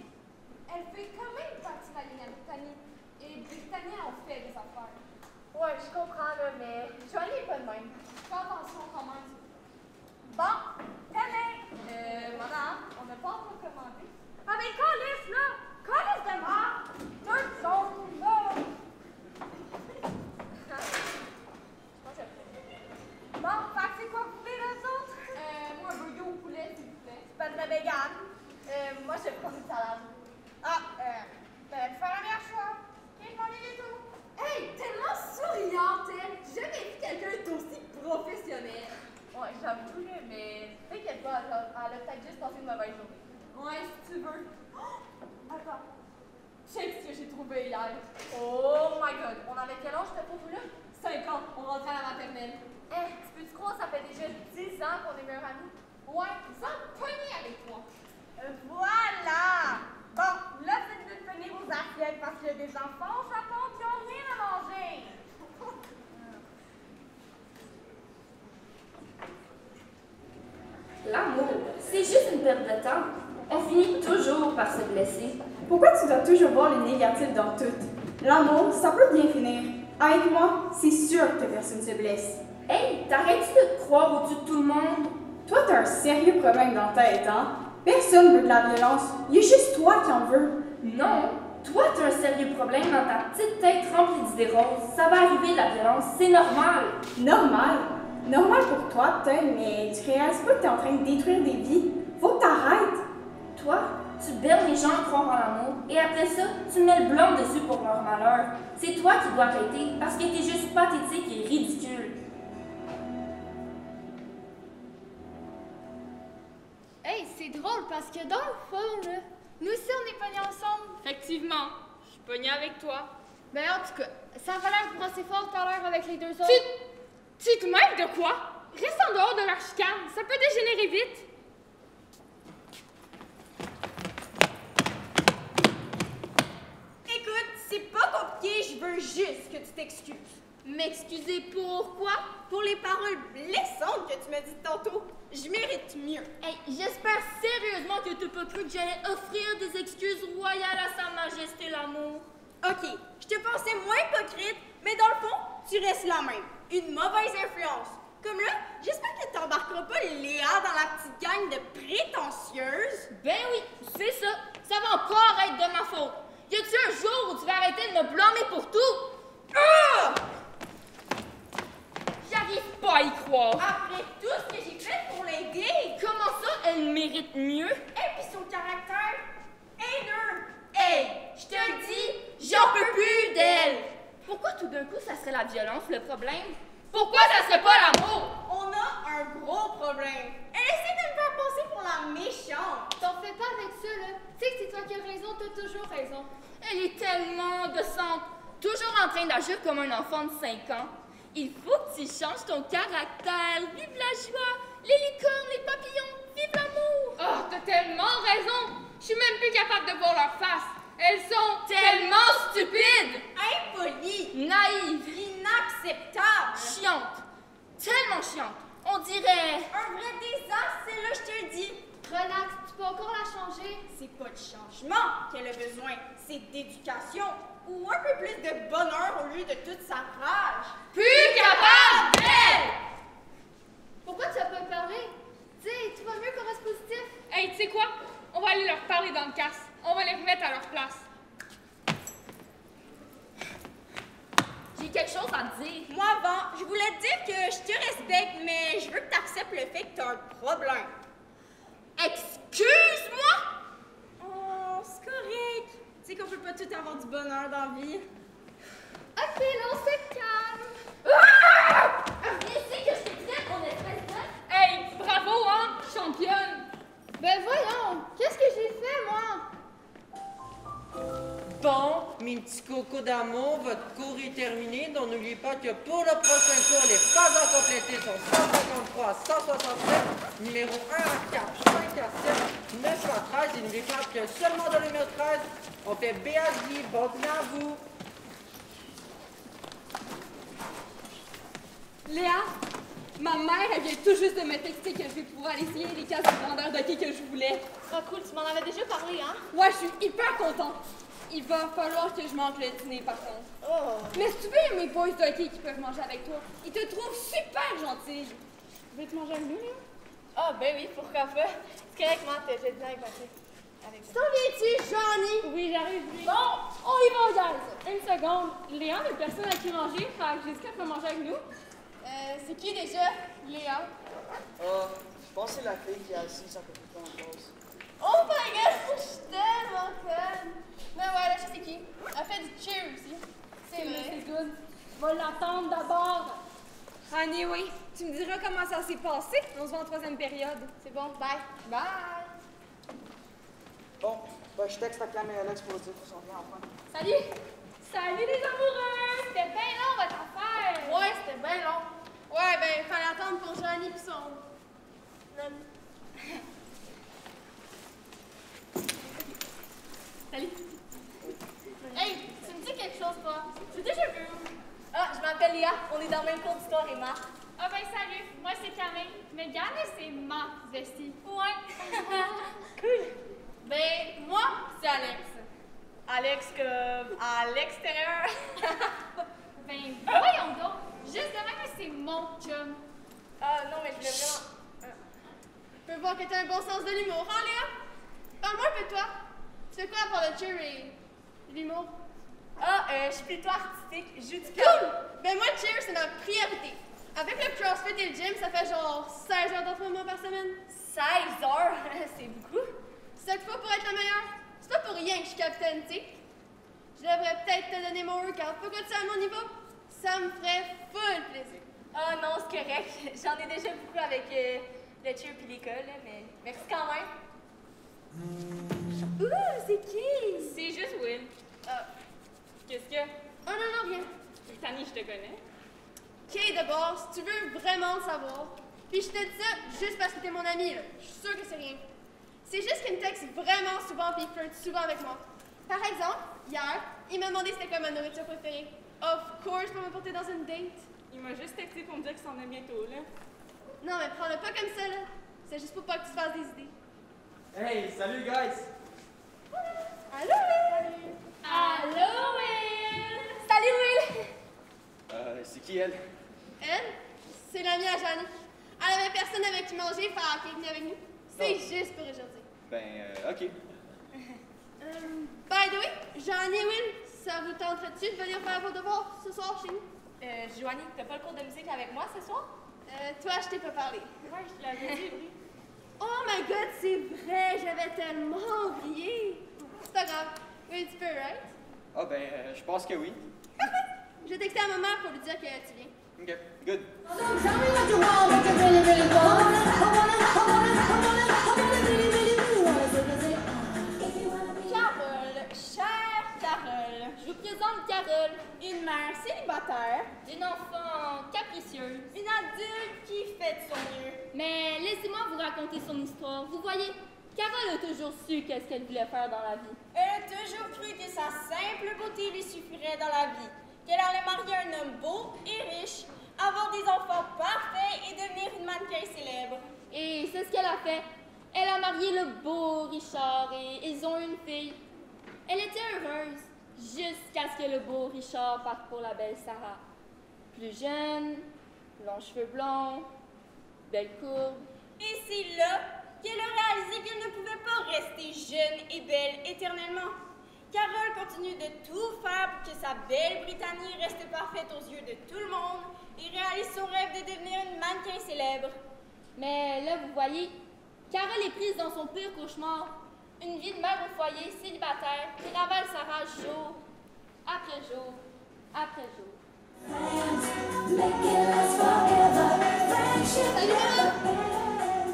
Elle fait quand même partie de la ligne à Brittany. Et Brittany en fait des affaires. Ouais, je comprends, là, mais Joanie est pas de même. Fais attention quand même. Bon, tenez! Madame, on n'a pas encore commandé. Ah, mais calisse, là! Calisse de mort! Deux choses, là! Bon, fait que c'est quoi vous voulez, les autres? Moi, un burger au poulet, s'il vous plaît. Pas de la vegan. Moi, je prends une salade. Ah, ben, faire un meilleur choix. Qu'est-ce qu'on est du tout? Hey, tellement souriante, elle! J'ai jamais vu quelqu'un d'aussi professionnel. Ouais, j'avoue, là, mais t'inquiète pas, elle a peut-être juste passé une mauvaise journée. Ouais, si tu veux. Oh, attends. Check ce que j'ai trouvé hier. Oh my god, on avait quel âge, cette photo-là? 5 ans, on rentrait à la maternelle. Tu peux-tu croire que ça fait déjà 10 ans qu'on est meilleurs amis? Ouais, sans pogner avec toi. Voilà! Bon, là, c'est de finir vos assiettes parce qu'il y a des enfants au Japon qui n'ont rien à manger. L'amour, c'est juste une perte de temps. On finit toujours par se blesser. Pourquoi tu dois toujours voir le négatif dans tout? L'amour, ça peut bien finir. Avec moi, c'est sûr que personne se blesse. Hey, t'arrêtes-tu de te croire au-dessus de tout le monde? Toi, t'as un sérieux problème dans ta tête, hein? Personne veut de la violence. Il y a juste toi qui en veux. Non, toi, t'as un sérieux problème dans ta petite tête remplie d'idées roses. Ça va arriver, la violence, c'est normal. Normal? Normal pour toi, peut-être, mais tu réalises pas que t'es en train de détruire des vies. Faut que t'arrêtes. Toi, tu bernes les gens à croire en l'amour, et après ça, tu mets le blanc dessus pour leur malheur. C'est toi qui dois arrêter, parce que t'es juste pathétique et ridicule. Hey, c'est drôle parce que dans le fond, là, nous aussi on est pognés ensemble. Effectivement, je suis pognée avec toi. Ben en tout cas, ça va l'air brasser fort tout à l'heure avec les deux autres. Tu te mêles de quoi? Reste en dehors de leur chicane, ça peut dégénérer vite. Écoute, c'est pas compliqué, je veux juste que tu t'excuses. M'excuser pourquoi? Pour les paroles blessantes que tu m'as dites tantôt. Je mérite mieux. Hey, j'espère sérieusement que t'as pas cru que j'allais offrir des excuses royales à Sa Majesté l'amour. Ok, je te pensais moins hypocrite, mais dans le fond, tu restes la même. Une mauvaise influence. Comme là, j'espère que t'embarqueras pas Léa dans la petite gang de prétentieuses. Ben oui, c'est ça. Ça va encore être de ma faute. Y a-tu un jour où tu vas arrêter de me blâmer pour tout? Ah! J'arrive pas à y croire. Après tout ce que j'ai fait pour l'aider. Comment ça, elle mérite mieux? Et puis son caractère haineux. Hey, je te le dis, j'en peux plus d'elle. Pourquoi tout d'un coup ça serait la violence le problème? Pourquoi ça serait pas l'amour? On a un gros problème. Elle essaie de me faire passer pour la méchante. T'en fais pas avec ça, là. Tu sais que c'est toi qui as raison, t'as toujours raison. Elle est tellement gossante, toujours en train d'agir comme un enfant de 5 ans. Il faut que tu changes ton caractère. Vive la joie, les licornes, les papillons, vive l'amour. Oh, t'as tellement raison. Je suis même plus capable de voir leur face. Elles sont tellement stupides, impolies, naïves, inacceptables, chiantes, tellement chiantes. On dirait un vrai désastre, c'est là, je te le dis. Relax, tu peux encore la changer. C'est pas de changement qu'elle a besoin, c'est d'éducation ou un peu plus de bonheur au lieu de toute sa rage. Plus capable d'elle! Pourquoi tu as pas parlé? Tu sais, tu vas mieux qu'on reste positif. Hey, tu sais quoi? On va aller leur parler dans le casse. On va les remettre à leur place. J'ai quelque chose à te dire. Moi, avant, je voulais te dire que je te respecte, mais je veux que tu acceptes le fait que tu as un problème. Excuse-moi? Oh, c'est correct. Tu sais qu'on peut pas tout avoir du bonheur dans la vie. Ok, là, on se calme. Ah! Viens ici que je te disais qu'on est président. Hey, bravo, hein, championne. Ben voyons, qu'est-ce que j'ai fait, moi? Bon, mes petits cocos d'amour, votre cours est terminé. Donc, n'oubliez pas que pour le prochain cours, les phases à compléter sont 153 à 167, numéro 1 à 4, 5 à 7, 9 à 13. Et n'oubliez pas que seulement dans le numéro 13, on fait B à J. Bon dîner à vous. Léa, Ma mère, elle vient tout juste de me texter que je vais pouvoir aller essayer les cases de grandeur d'hockey que je voulais. Ah cool, tu m'en avais déjà parlé, hein? Ouais, je suis hyper contente. Il va falloir que je manque le dîner, par contre. Oh. Mais si tu veux, mes boys de hockey qui peuvent manger avec toi, ils te trouvent super gentille. Veux-tu manger avec nous, Léa? Ah ben oui, pourquoi pas. C'est correct, moi, j'ai dîné avec Mathieu. T'en viens-tu, Johnny? Oui, j'arrive. Bon, on y va, guys. Une seconde. Léa, il n'y a personne à qui manger, fait que Jessica peut manger avec nous. C'est qui déjà? Léa. Je pense que c'est la fille qui est assise à côté de toi en classe. Oh my god, je suis tellement conne. Mais ouais, là, je sais c'est qui. Elle fait du cheer aussi. C'est vrai. C'est good. Je vais l'attendre d'abord. Anyway, tu me diras comment ça s'est passé. On se voit en troisième période. C'est bon, bye. Bye. Bon, ben, je texte à Clam et Alex pour dire qu'ils sont bien enfin. Salut! Salut les amoureux! C'était bien long votre affaire! Ouais, c'était bien long. Ouais, ben, fallait attendre pour Johnny pis son... Salut! Hey, tu me dis quelque chose, toi? J'ai déjà vu. Ah, je m'appelle Léa. On est dans le même cours d'histoire et maths. Ah ben salut! Moi c'est Camille. Mais Yann, c'est ma vestie. Ouais! Cool! Ben, moi, c'est Alex. Alex comme à l'extérieur. Ben, voyons donc! Juste de même, c'est mon chum. Ah non, mais je voulais vraiment... Je peux voir que t'as un bon sens de l'humour, hein, Léa? Parle-moi un peu de toi. Tu fais quoi pour le cheer et l'humour? Ah, je suis plutôt artistique. Je joue du Cool! Ben moi, le cheer, c'est ma priorité. Avec le CrossFit et le gym, ça fait genre 16 heures d'entraînement par semaine. 16 heures? C'est beaucoup. C'est cette fois pour être la meilleure. C'est pas pour rien que je suis capitaine, tu sais. Je devrais peut-être te donner mon workout pour que tu sois à mon niveau. Ça me ferait full plaisir. Ah non, c'est correct. J'en ai déjà beaucoup avec le cheer puis l'école, mais merci quand même. Ouh, c'est qui? C'est juste Will. Qu'est-ce que? Oh non, rien. Brittany, je te connais. Ok, d'abord, si tu veux vraiment le savoir, puis je te dis ça juste parce que t'es mon ami, là. Je suis sûre que c'est rien. C'est juste qu'il me texte vraiment souvent puis il flirte souvent avec moi. Par exemple, hier, il m'a demandé c'était quoi ma nourriture préférée. Of course, pour me porter dans une date. Il m'a juste texté pour me dire qu'il s'en est bientôt, là. Non, mais prends-le pas comme ça, là. C'est juste pour pas que tu te fasses des idées. Hey, salut, guys! Allô, Will! Allô, Will! Salut, Will! C'est qui elle? Elle, c'est l'amie à Johnny. Elle avait personne avec qui manger, fait qu'elle est venue avec nous. C'est juste pour aujourd'hui. Ok. By the way, Johnny et Will, ça vous tenterait-tu de venir faire vos devoirs ce soir chez nous? Joanie, t'as pas le cours de musique avec moi ce soir? Toi, je t'ai pas parlé. Ouais, je te l'avais dit, oui. Oh my god, c'est vrai, j'avais tellement oublié. C'est pas grave. Oui, tu peux, right? Ah je pense que oui. Je vais texter à ma mère pour lui dire que tu viens. Ok, good. Carole, chère Carole, je vous présente Carole, une mère célibataire, une enfant capricieuse, une adulte qui fait de son mieux. Mais laissez-moi vous raconter son histoire. Vous voyez, Carole a toujours su qu'est-ce qu'elle voulait faire dans la vie. Elle a toujours cru que sa simple beauté lui suffirait dans la vie, qu'elle allait marier un homme beau et riche, avoir des enfants parfaits et devenir une mannequin célèbre. Et c'est ce qu'elle a fait. Elle a marié le beau Richard et ils ont eu une fille. Elle était heureuse jusqu'à ce que le beau Richard parte pour la belle Sarah. Plus jeune, longs cheveux blonds, belle courbe. Et c'est là qu'elle a réalisé qu'elle ne pouvait pas rester jeune et belle éternellement. Carole continue de tout faire pour que sa belle Brittany reste parfaite aux yeux de tout le monde et réalise son rêve de devenir une mannequin célèbre. Mais là, vous voyez, Carole est prise dans son pire cauchemar. Une vie de mère au foyer, célibataire, qui ravale Sarah jour après jour après jour. Salut, maman!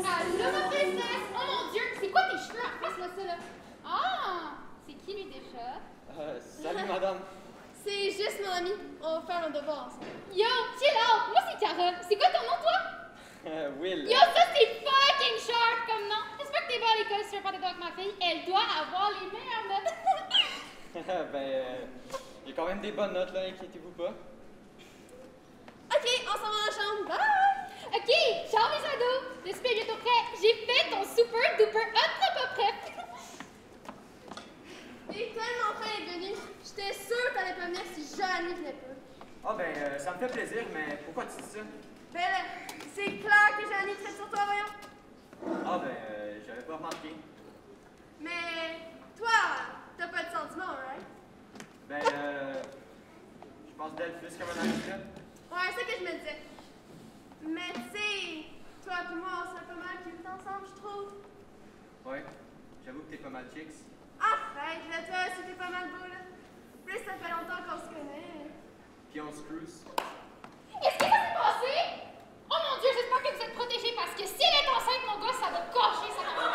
Allô, ma princesse! Oh mon Dieu, c'est quoi tes cheveux? Repasse-moi ça, là. Ah! C'est qui, lui, déjà? Salut, madame. C'est juste mon ami. On va faire un devoir ensemble. Yo, chill out! Moi, c'est Carole. C'est quoi ton nom, toi? Will. Yo, ça, c'est fucking sharp comme nom! J'espère que t'es bon à l'école si tu veux faire des doigts avec ma fille. Elle doit avoir les meilleures notes. Il y a quand même des bonnes notes, là, inquiétez-vous pas. Ok, on s'en va dans la chambre. Bye! Ok, me fait plaisir, mais pourquoi tu dis ça? Ben là, c'est clair que Johnny traite sur toi, voyons. Ah, ben, j'avais pas remarqué. Mais toi, t'as pas de sentiments, right? Ben, je pense d'elle plus comme un ami. Ouais, c'est ça que je me disais. Mais tu sais, toi et moi, on serait pas mal cute ensemble, je trouve. Ouais, j'avoue que t'es pas mal chicks. Arrête, là, toi, c'était pas mal beau, là. Plus ça fait longtemps qu'on se connaît. Puis on se cruise. Est-ce que ça s'est passé? Oh mon Dieu, j'espère que vous êtes protégés parce que si elle est enceinte, mon gars, ça va gâcher sa maman.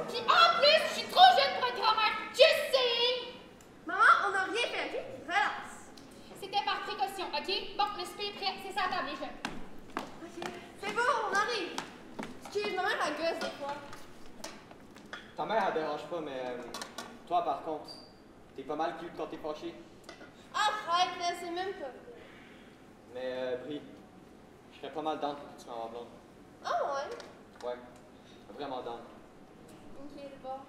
Puis en plus, je suis trop jeune pour être grand-mère. Just saying! Maman, on n'a rien fait, ok? Relax. C'était par précaution, ok? Bon, le souper est prêt, c'est ça à table, les jeunes. Ok, c'est bon, on arrive. Excuse, ma mère la gosse des fois. Ta mère, elle dérange pas, mais toi, par contre, t'es pas mal cute quand t'es fâché. Arrête, là, c'est même pas vrai. Mais, Brie, je serais pas mal down pour que tu m'en blonde. Ah ouais? Ouais, vraiment down. Ok, d'abord.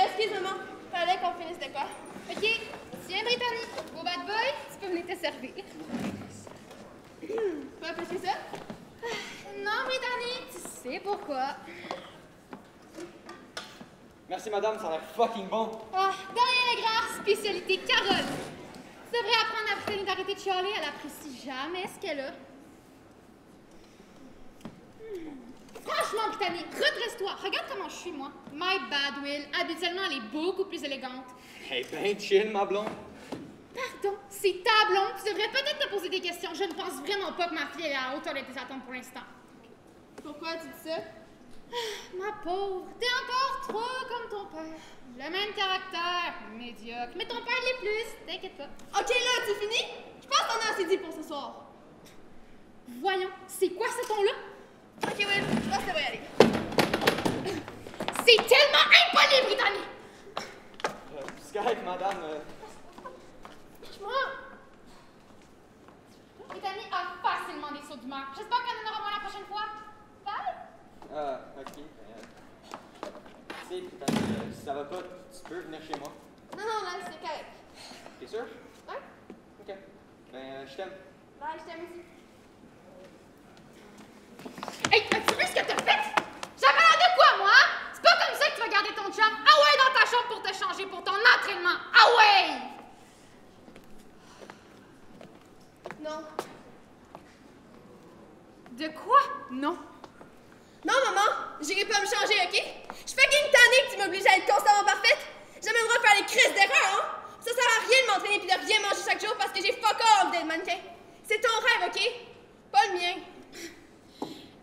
Excuse, maman, fallait qu'on finisse de quoi? Ok, tiens, Brittany, au bad boy, tu peux venir te servir. Pas apprécier ça? Non, Brittany, tu sais pourquoi. Merci, madame, ça a l'air fucking bon. Ah, Dorian Legrand, spécialité Carole. Tu devrais apprendre à Brittany d'arrêter de chialer, elle apprécie jamais ce qu'elle a. Franchement, Brittany, redresse-toi. Regarde comment je suis, moi. My bad, Will. Habituellement, elle est beaucoup plus élégante. Hey, ben chill, ma blonde. Pardon, c'est ta blonde. Tu devrais peut-être te poser des questions. Je ne pense vraiment pas que ma fille est à la hauteur de tes attentes pour l'instant. Pourquoi tu dis ça? Ma pauvre, t'es encore trop comme ton père. Le même caractère, médiocre. Mais ton père l'est plus, t'inquiète pas. Ok, là, c'est fini? Je pense qu'on a assez dit pour ce soir. Voyons, c'est quoi ce ton-là? Ok, Will, je pense que ça va y aller. C'est tellement impoli, Brittany! C'est correct, madame. Moi, Brittany a facilement des sauts d'humeur. J'espère qu'elle en aura moins la prochaine fois. Bye! Ok. Tu sais, Brittany, si ça va pas, tu peux venir chez moi. Non, non, là, c'est correct. T'es sûr? Ouais? Ok. Ben, je t'aime. Bye, je t'aime aussi. Hey, as-tu vu ce que t'as fait? J'avais l'air de quoi, moi? C'est pas comme ça que tu vas garder ton chum. Ah ouais, dans ta chambre pour te changer pour ton entraînement. Ah ouais! Non. De quoi? Non. Non, maman, j'irai pas me changer, ok? Je suis fucking tannée que tu m'obliges à être constamment parfaite. J'ai jamais le droit de faire les crises d'erreur, hein? Ça sert à rien de m'entraîner puis de rien manger chaque jour parce que j'ai fuck all d'être mannequin. C'est ton rêve, ok? Pas le mien.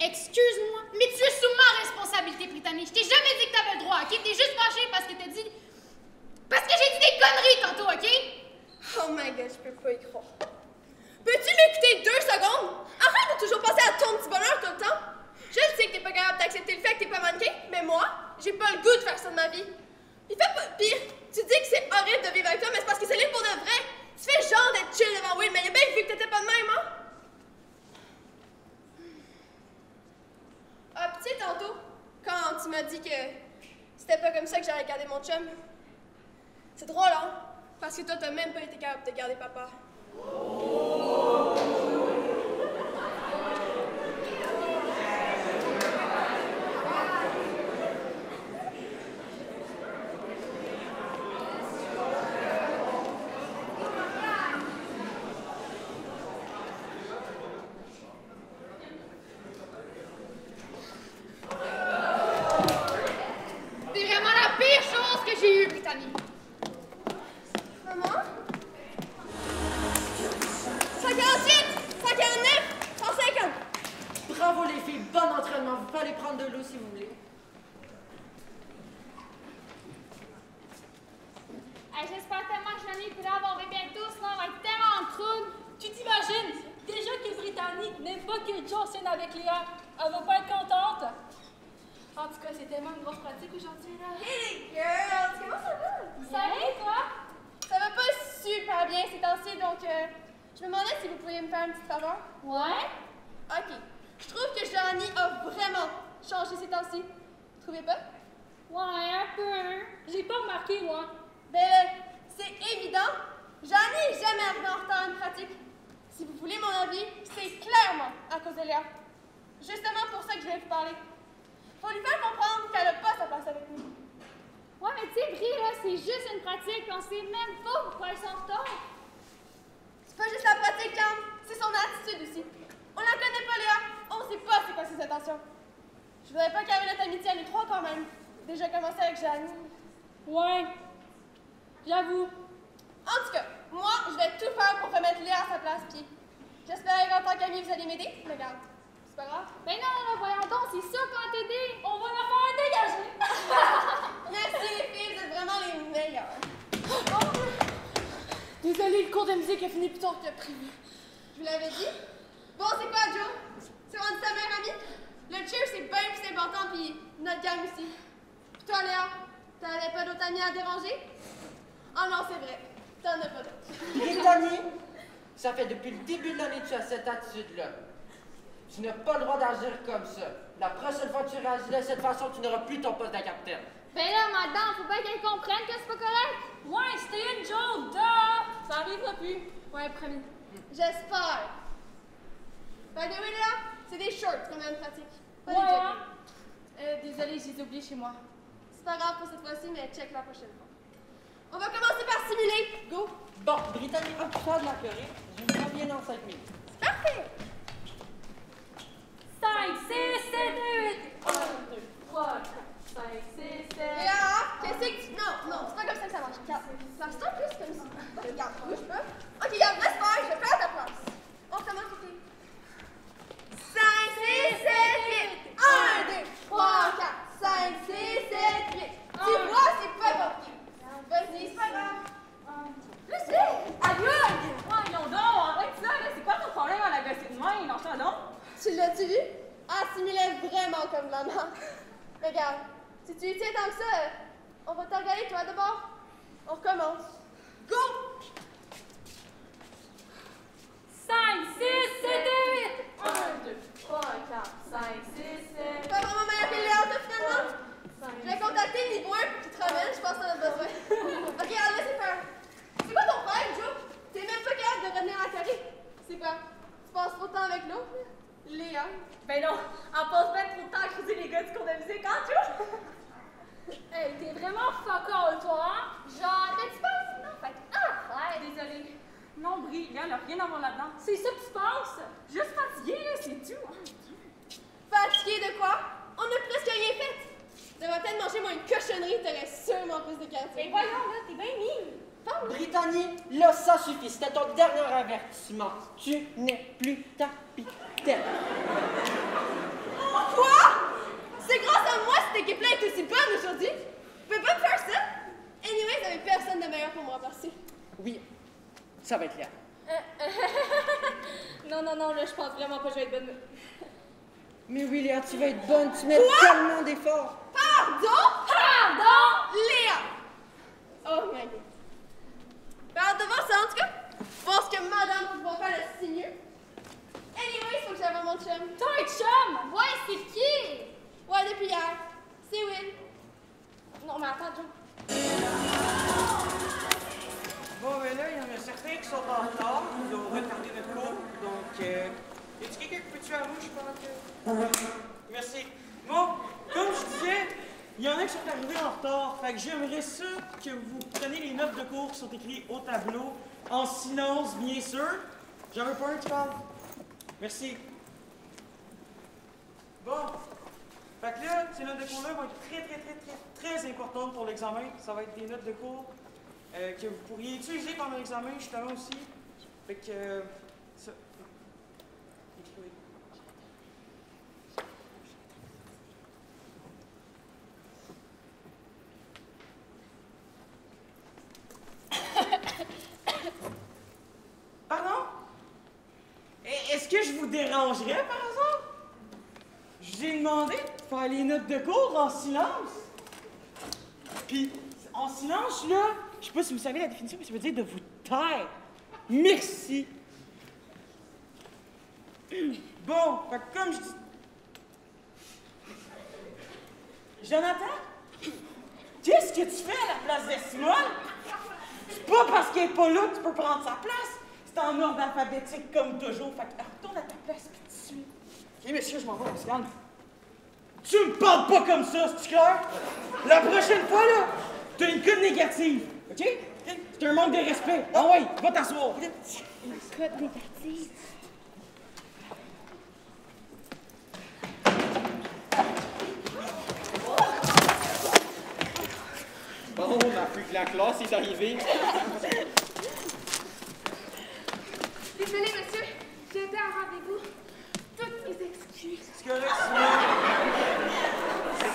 Excuse-moi, mais tu es sous ma responsabilité, Brittany. Je t'ai jamais dit que t'avais le droit, ok? T'es juste fâchée parce que t'as dit... Parce que j'ai dit des conneries tantôt, ok? Oh my god, je peux pas y croire. Peux-tu m'écouter 2 secondes? Arrête de toujours penser à ton petit bonheur tout le temps. Je sais que t'es pas capable d'accepter le fait que t'es pas mannequin, mais moi, j'ai pas le goût de faire ça de ma vie. Puis fais pas pire. Tu dis que c'est horrible de vivre avec toi, mais c'est parce que c'est libre pour de vrai. Tu fais genre d'être chill devant Will, mais il a bien vu que t'étais pas de même, hein? Ah, pis tu sais, tantôt, quand tu m'as dit que c'était pas comme ça que j'allais garder mon chum, c'est drôle, hein? Parce que toi, t'as même pas été capable de garder papa. C'est vraiment la pire chose que j'ai eue, Brittany. Maman? 148, 149, 150. Bravo les filles, bon entraînement. Vous pouvez aller prendre de l'eau si vous voulez. Hey, j'espère tellement que Johnny pourra avoir bientôt, sinon on va être tellement en trouble. Tu t'imagines? Déjà que Brittany n'aime pas que Joe sienne avec Léa. Elle va pas être contente. En tout cas, c'est tellement une grosse pratique aujourd'hui, là. Hey les girls, comment ça va? Ça va, toi? Ça va pas super bien ces temps-ci, donc je me demandais si vous pourriez me faire une petite faveur. Ouais? Ok. Je trouve que Johnny a vraiment changé ces temps-ci. Trouvez pas? Ouais, un peu. J'ai pas remarqué, moi. Ben, c'est évident. J'en ai jamais arrivé en retard à une pratique. Si vous voulez mon avis, c'est clairement à cause de Léa. Justement pour ça que je viens vous parler. Faut lui faire comprendre qu'elle n'a pas sa place avec nous. Ouais, mais tu sais, Brie, là, c'est juste une pratique, on sait même pas pourquoi ils sont en retard. C'est pas juste la pratique, Cam, c'est son attitude aussi. On la connaît pas, Léa. On sait pas c'est quoi ses intentions. Je voudrais pas qu'elle ait notre amitié à nous trois quand même. Déjà commencé avec Janie. Ouais, j'avoue. En tout cas, moi, je vais tout faire pour remettre Léa à sa place, puis j'espère qu'en tant qu'amie, vous allez m'aider. Mais regarde, c'est pas grave. Ben non, voyons donc, c'est sûr qu'on va t'aider. On va la faire dégager. Merci les filles, vous êtes vraiment les meilleures. Désolée, le cours de musique a fini plus tôt que prévu. Je vous l'avais dit. Bon, c'est quoi, Joe? C'est rendu ta meilleure amie? Le cheer, c'est bien plus important, puis notre gang aussi. Puis toi, Léa, t'avais pas d'autres amis à déranger? Oh non, c'est vrai. T'en as pas d'autres. Brittany, ça fait depuis le début de l'année que tu as cette attitude-là. Tu n'as pas le droit d'agir comme ça. La prochaine fois que tu réagis de cette façon, tu n'auras plus ton poste de capitaine. Ben là, madame, faut pas qu'elle comprenne que c'est pas correct. Ouais, c'était une joke, ça arrivera plus. Ouais, promis. J'espère. By the way, Léa, c'est des shorts qu'on a une pratique. Pas Ouais. des jogging. Désolée, j'ai oublié chez moi. C'est pas grave pour cette fois-ci, mais check la prochaine fois. On va commencer par simuler. Go! Bon, Brittany, hop, de la choré. Je me reviens dans 5 minutes. Parfait! 5, 6, 7, 8. 1, 2, 3, 4, 5, 6, 7. Léa, qu'est-ce que tu... Non, c'est pas comme ça que ça marche. Regarde, passe-toi plus comme ça. Regarde, bouge pas. Ok, regarde, laisse faire, je vais faire ta place. On commence, ok? 5, 6, 7, 8. 1, 2, 3, 4, 5, 6, 7, 8. Tu vois, c'est pas bon. Vas-y, c'est pas grave. Laisse-le! Aïe! Voyons donc, arrête ça, là. C'est quoi ton problème à la gosser de main? Lâche-toi donc! Tu l'as-tu vu? Ah, simulait vraiment comme maman. Regarde, si tu y tiens tant que ça, on va te regarder toi d'abord. On recommence. Go! 5, 6, 7, 8. 1, 2, 3, 4, 5, 6, 7. Pas vraiment meilleur que Léa, toi, finalement? Je vais contacter le niveau 1 pour qu'il te ramène, je pense que t'en as besoin. Ok, alors laissez faire. C'est quoi ton problème, Joe? T'es même pas capable de retenir la carré. C'est quoi? Tu passes trop de temps avec l'autre? Léa? Ben non, on passe pas trop de temps à creuser les gars du cours de musique, hein, Joe? Hey, t'es vraiment fuck all, toi, hein? Genre, t'as-tu pas sinon? Fait que, ouais. Désolée. Non, Brie, il y a rien à voir là-dedans. C'est ça que tu penses? Juste fatiguée, là, c'est tout. Fatigué de quoi? On a presque rien fait. Tu devrais peut-être manger moins une cochonnerie, t'aurais sûrement plus de quartier. Mais voyons, là, t'es bien mine. Brittany, là, ça suffit. C'était ton dernier avertissement. Tu n'es plus capitaine. Quoi? C'est grâce à moi cette équipe-là est aussi bonne aujourd'hui. Tu peux pas me faire ça? Anyway, vous avez personne de meilleur pour me remplacer. Oui, ça va être clair. Non, là, je pense vraiment pas que je vais être bonne. Mais oui, Léa, tu vas être bonne. Tu mets tellement d'efforts. Pardon? Léa! Oh my god. Hâte de voir ça, en tout cas. Je pense que madame va faire le signe. Anyway, il faut que j'aille voir mon chum. Toi, chum? Ouais, c'est qui? Ouais, depuis hier. C'est Will. Non, mais attends, Joe. Bon, ben là, il y en a certains qui sont en retard. Ils ont retardé notre cours. Donc, y a-t-il quelqu'un qui peut tuer à rouge pendant que... Merci. Bon, comme je disais, il y en a qui sont arrivés en retard. Fait que j'aimerais ça que vous preniez les notes de cours qui sont écrites au tableau, en silence, bien sûr. J'en veux pas un qui parle. Merci. Bon. Fait que là, ces notes de cours-là vont être très importantes pour l'examen. Ça va être des notes de cours que vous pourriez utiliser pendant l'examen, justement, aussi. Fait que... ça... Écrivez. Pardon? Est-ce que je vous dérangerais, par exemple? Je vous ai demandé de faire les notes de cours en silence. Puis, en silence, là, je sais pas si vous savez la définition, mais ça veut dire de vous taire. Merci. Bon, fait que comme je dis... Jonathan? Qu'est-ce que tu fais à la place de Simone? C'est pas parce qu'elle est pas là que tu peux prendre sa place. C'est en ordre alphabétique comme toujours. Fait que retourne à ta place puis tu suis. Ok, monsieur, je m'en vais, on se calme. Tu me parles pas comme ça, c'est clair? La prochaine fois, là, t'as une cote négative. OK? C'est un manque de respect. Ah ouais, va t'asseoir. Une cote négative. Bon, ma plus que la classe est arrivée. Désolé, monsieur. J'étais à rendez-vous. Toutes mes excuses. C'est correct, Simone.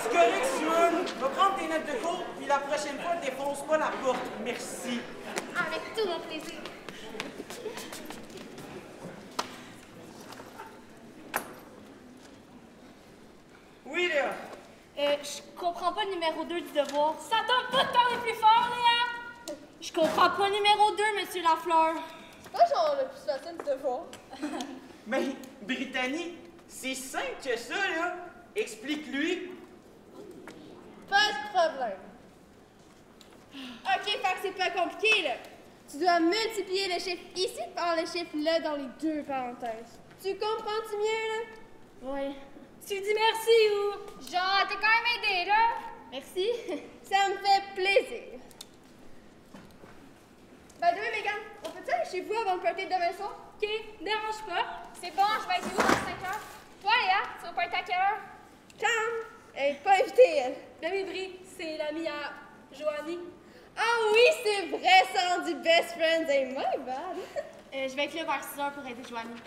C'est correct, Simone. Va prendre tes notes de cours, puis la prochaine fois, défonce pas la porte. Merci. Avec tout mon plaisir. Oui, Léa. Je comprends pas le numéro 2 du devoir. Ça tente pas de parler plus fort, Léa! Je comprends pas le numéro 2, monsieur Lafleur. C'est pas genre le plus facile de devoir. Mais, Brittany, c'est simple que ça, là. Explique-lui. Pas de problème. Ok, fait que c'est pas compliqué, là. Tu dois multiplier le chiffre ici par le chiffre là dans les deux parenthèses. Tu comprends-tu mieux, là? Oui. Tu dis merci ou? Genre, t'es quand même aidé, là. Merci. Ça me fait plaisir. By the way, Megan, on peut-tu aller chez vous avant le party de demain soir? Ok, dérange pas. C'est bon, je vais être où dans 5 heures? Toi, Léa, tu vas pas être à quelle heure? Calme. Elle est pas invitée, elle. Demi Brie, c'est l'amie à Joanie. Ah oui, c'est vrai, ça rend du best friends. Hey, my bad. Je vais être là vers 6 heures pour aider Joanie.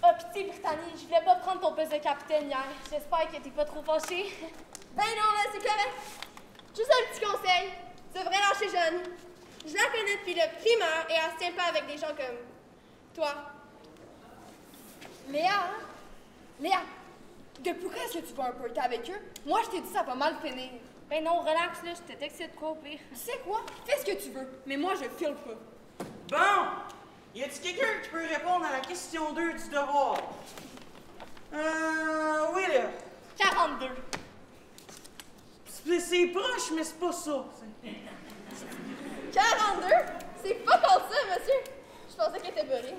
Oh, pitié, Brittany, je voulais pas prendre ton poste de capitaine hier. J'espère que t'es pas trop fâchée. Ben non, là, c'est correct. Juste un petit conseil. Tu devrais lâcher jeune. Je la connais depuis le primaire et elle se tient pas avec des gens comme toi. Léa, hein? Léa, depuis quand est-ce que tu vas un party avec eux? Moi, je t'ai dit ça va mal finir. Ben non, relax, là, je te texte de quoi au pire. Tu sais quoi? Fais ce que tu veux, mais moi, je file pas. Bon! Y a-t-il quelqu'un qui peut répondre à la question 2 du devoir? Oui, là. 42. C'est proche, mais c'est pas ça. 42? C'est pas comme ça, monsieur. Je pensais qu'elle était beurrée.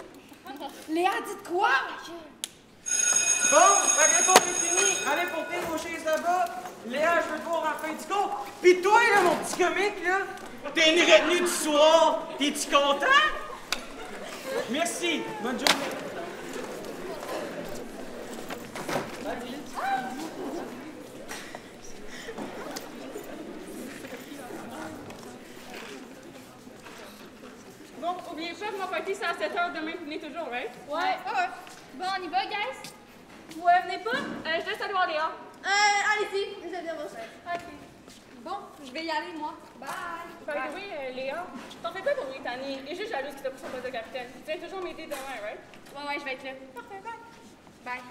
Léa, dites quoi? Bon, la réponse est finie. Allez porter vos chaises là-bas. Léa, je veux te voir en fin du cours. Pis toi, là, mon petit comique, là, t'es une retenue du soir. T'es-tu content? Merci. Bonne journée. Bon, oubliez pas que mon party, c'est à 7 h demain, vous venez toujours, right? Ouais. Bon, on y va, guys? Ouais, venez pas? Je laisse aller voir Léa. Allez-y, vous avez bien vos chaises. OK. Bon, je vais y aller, moi. Bye. By the way, Léa, t'en fais pas pour Brittany. Elle est juste jalouse que t'as pris son poste de capitaine. Tu viens toujours m'aider demain, right? Ouais, je vais être là. Parfait, bye. Bye.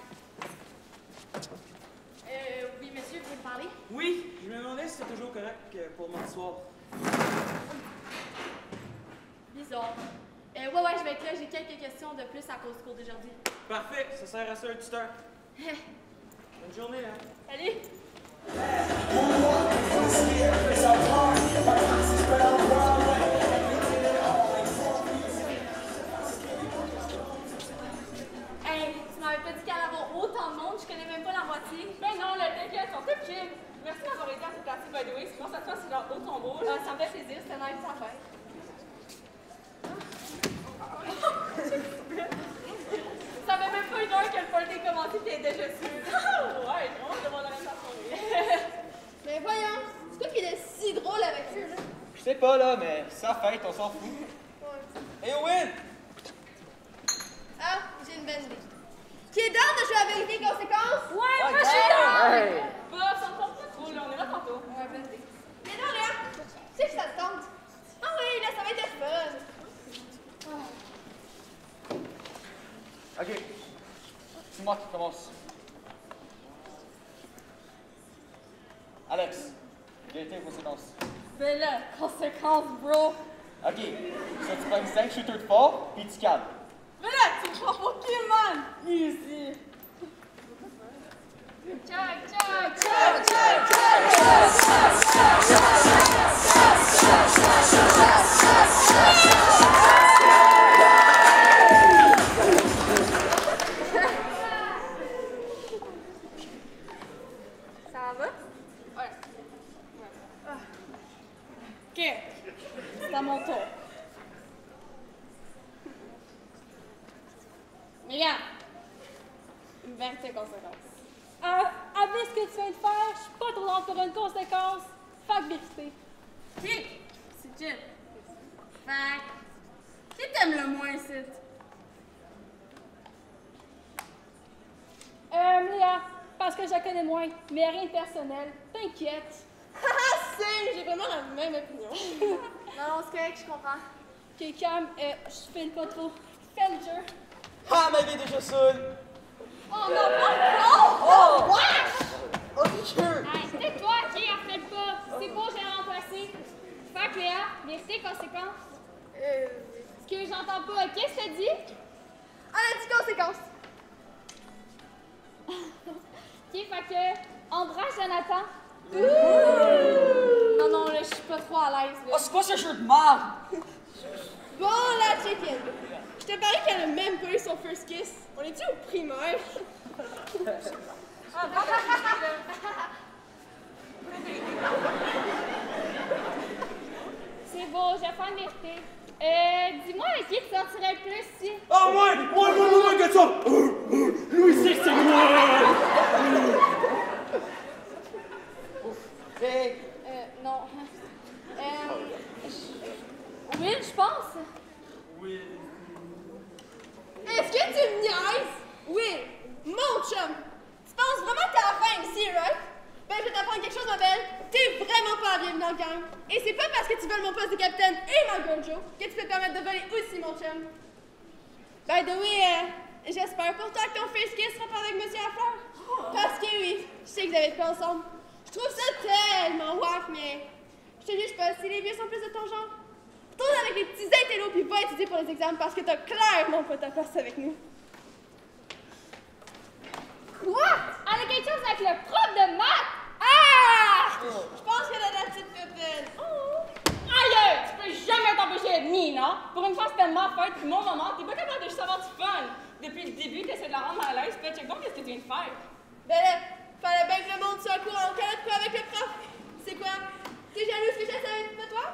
Oui, monsieur, vous voulez me parler? Oui, je me demandais si c'était toujours correct pour mon soir. Bizarre. Ouais, je vais être là. J'ai quelques questions de plus à cause du cours d'aujourd'hui. Parfait, ça sert à ça un tuteur. Bonne journée, hein. Salut! Hey, tu m'avais pas dit qu'elle allait avoir autant de monde, je connais même pas la moitié. Ben non, là, t'inquiète, on top chill. Merci d'avoir aidé à se placer, by the way. Sinon, ça te passe leur haut tombeau. Ça me fait plaisir, c'était une nice affaire. Ça fait même pas une heure que le party est commencé et t'es déjà sûr. Ouais, on se demande la même façon, oui. Mais voyons, c'est quoi qui est si drôle avec eux, là? Je sais pas, là, mais ça fête, on s'en fout. Hey, Owen! Ah, j'ai une bonne idée. Qui est d'ordre de jouer à vérité conséquence? Ouais, moi je suis là! Bah, ça me tente pas trop, là, on est là tantôt. Ouais, bonne idée. Mais non, Léa, tu sais que ça te tente. Ah oui, là, ça va être le fun. Ok, c'est moi qui commence. Alex, vérité ou conséquence? Ben là, conséquence, bro. Ok, ça tu prends 5 shooters de fort, puis tu calmes. Mais là, tu me prends pour qui, man? Easy. Ça va? Ouais. Ok. C'est à mon tour. Mais regarde. Vérité conséquence. Avec ce que tu viens de faire, je suis pas trop dans pour une conséquence. Fait que vérité. Ok. C'est chill. Fait que, qui t'aimes le moins ici? Léa, parce que je la connais moins, mais rien de personnel. T'inquiète. Haha, c'est, j'ai vraiment la même opinion. Non, c'est correct, je comprends. Ok, calme, je file pas trop. Fais le jeu. Ah, ma vie est déjà saoule! Oh non, pas Oh! Wesh! Oh, Dieu! Hey, c'était toi qui refais pas. C'est beau, j'ai remplacé. Fait que Léa, vérité, conséquence. Ce que j'entends pas, qu'est-ce que t'as dit? Elle a dit conséquence. Ok, fait que, embrasse Jonathan. Non, non, là, je suis pas trop à l'aise. Oh, c'est quoi ce jeu de merde? Bon, là, check-in. Je te parie qu'elle a même pas eu son first kiss. On est-tu au primaire? C'est beau, j'ai pas une vérité. Dis-moi avec qui tu sortirais le plus si. Ah, moi, que ça! Lui, c'est moi! Non. Will, je pense. Oui. Est-ce que tu me niaises? Will, mon chum, tu penses vraiment que t'es à la fin ici, right? Ben, je vais t'apprendre quelque chose, ma belle. T'es vraiment pas la bienvenue dans le gang. Et c'est pas parce que tu voles mon poste de capitaine et ma Gojo que tu peux te permettre de voler aussi, mon chum. By the way, j'espère pour toi que ton first kiss sera pas avec Monsieur Lafleur. Parce que oui, je sais que vous avez été ensemble. Je trouve ça tellement wack, mais je te juge pas, si les vieux sont plus de ton genre, retourne avec les petits intellos puis va étudier pour les examens parce que t'as clairement pas ta place avec nous. Quoi? Elle a quelque chose avec le prof de maths! Ah! Je pense qu'elle a la petite pépine. Aïe! Tu peux jamais t'empêcher d'être niais, non? Pour une fois, c'est tellement fête, puis mon moment, t'es pas capable de juste avoir du fun. Depuis le début, t'essaies de la rendre mal à l'aise, puis check donc qu'est-ce que tu viens de faire. Ben là, fallait bien que le monde soit au courant. Quel est quoi avec le prof? C'est quoi? T'es jalouse que j'essaie avec toi?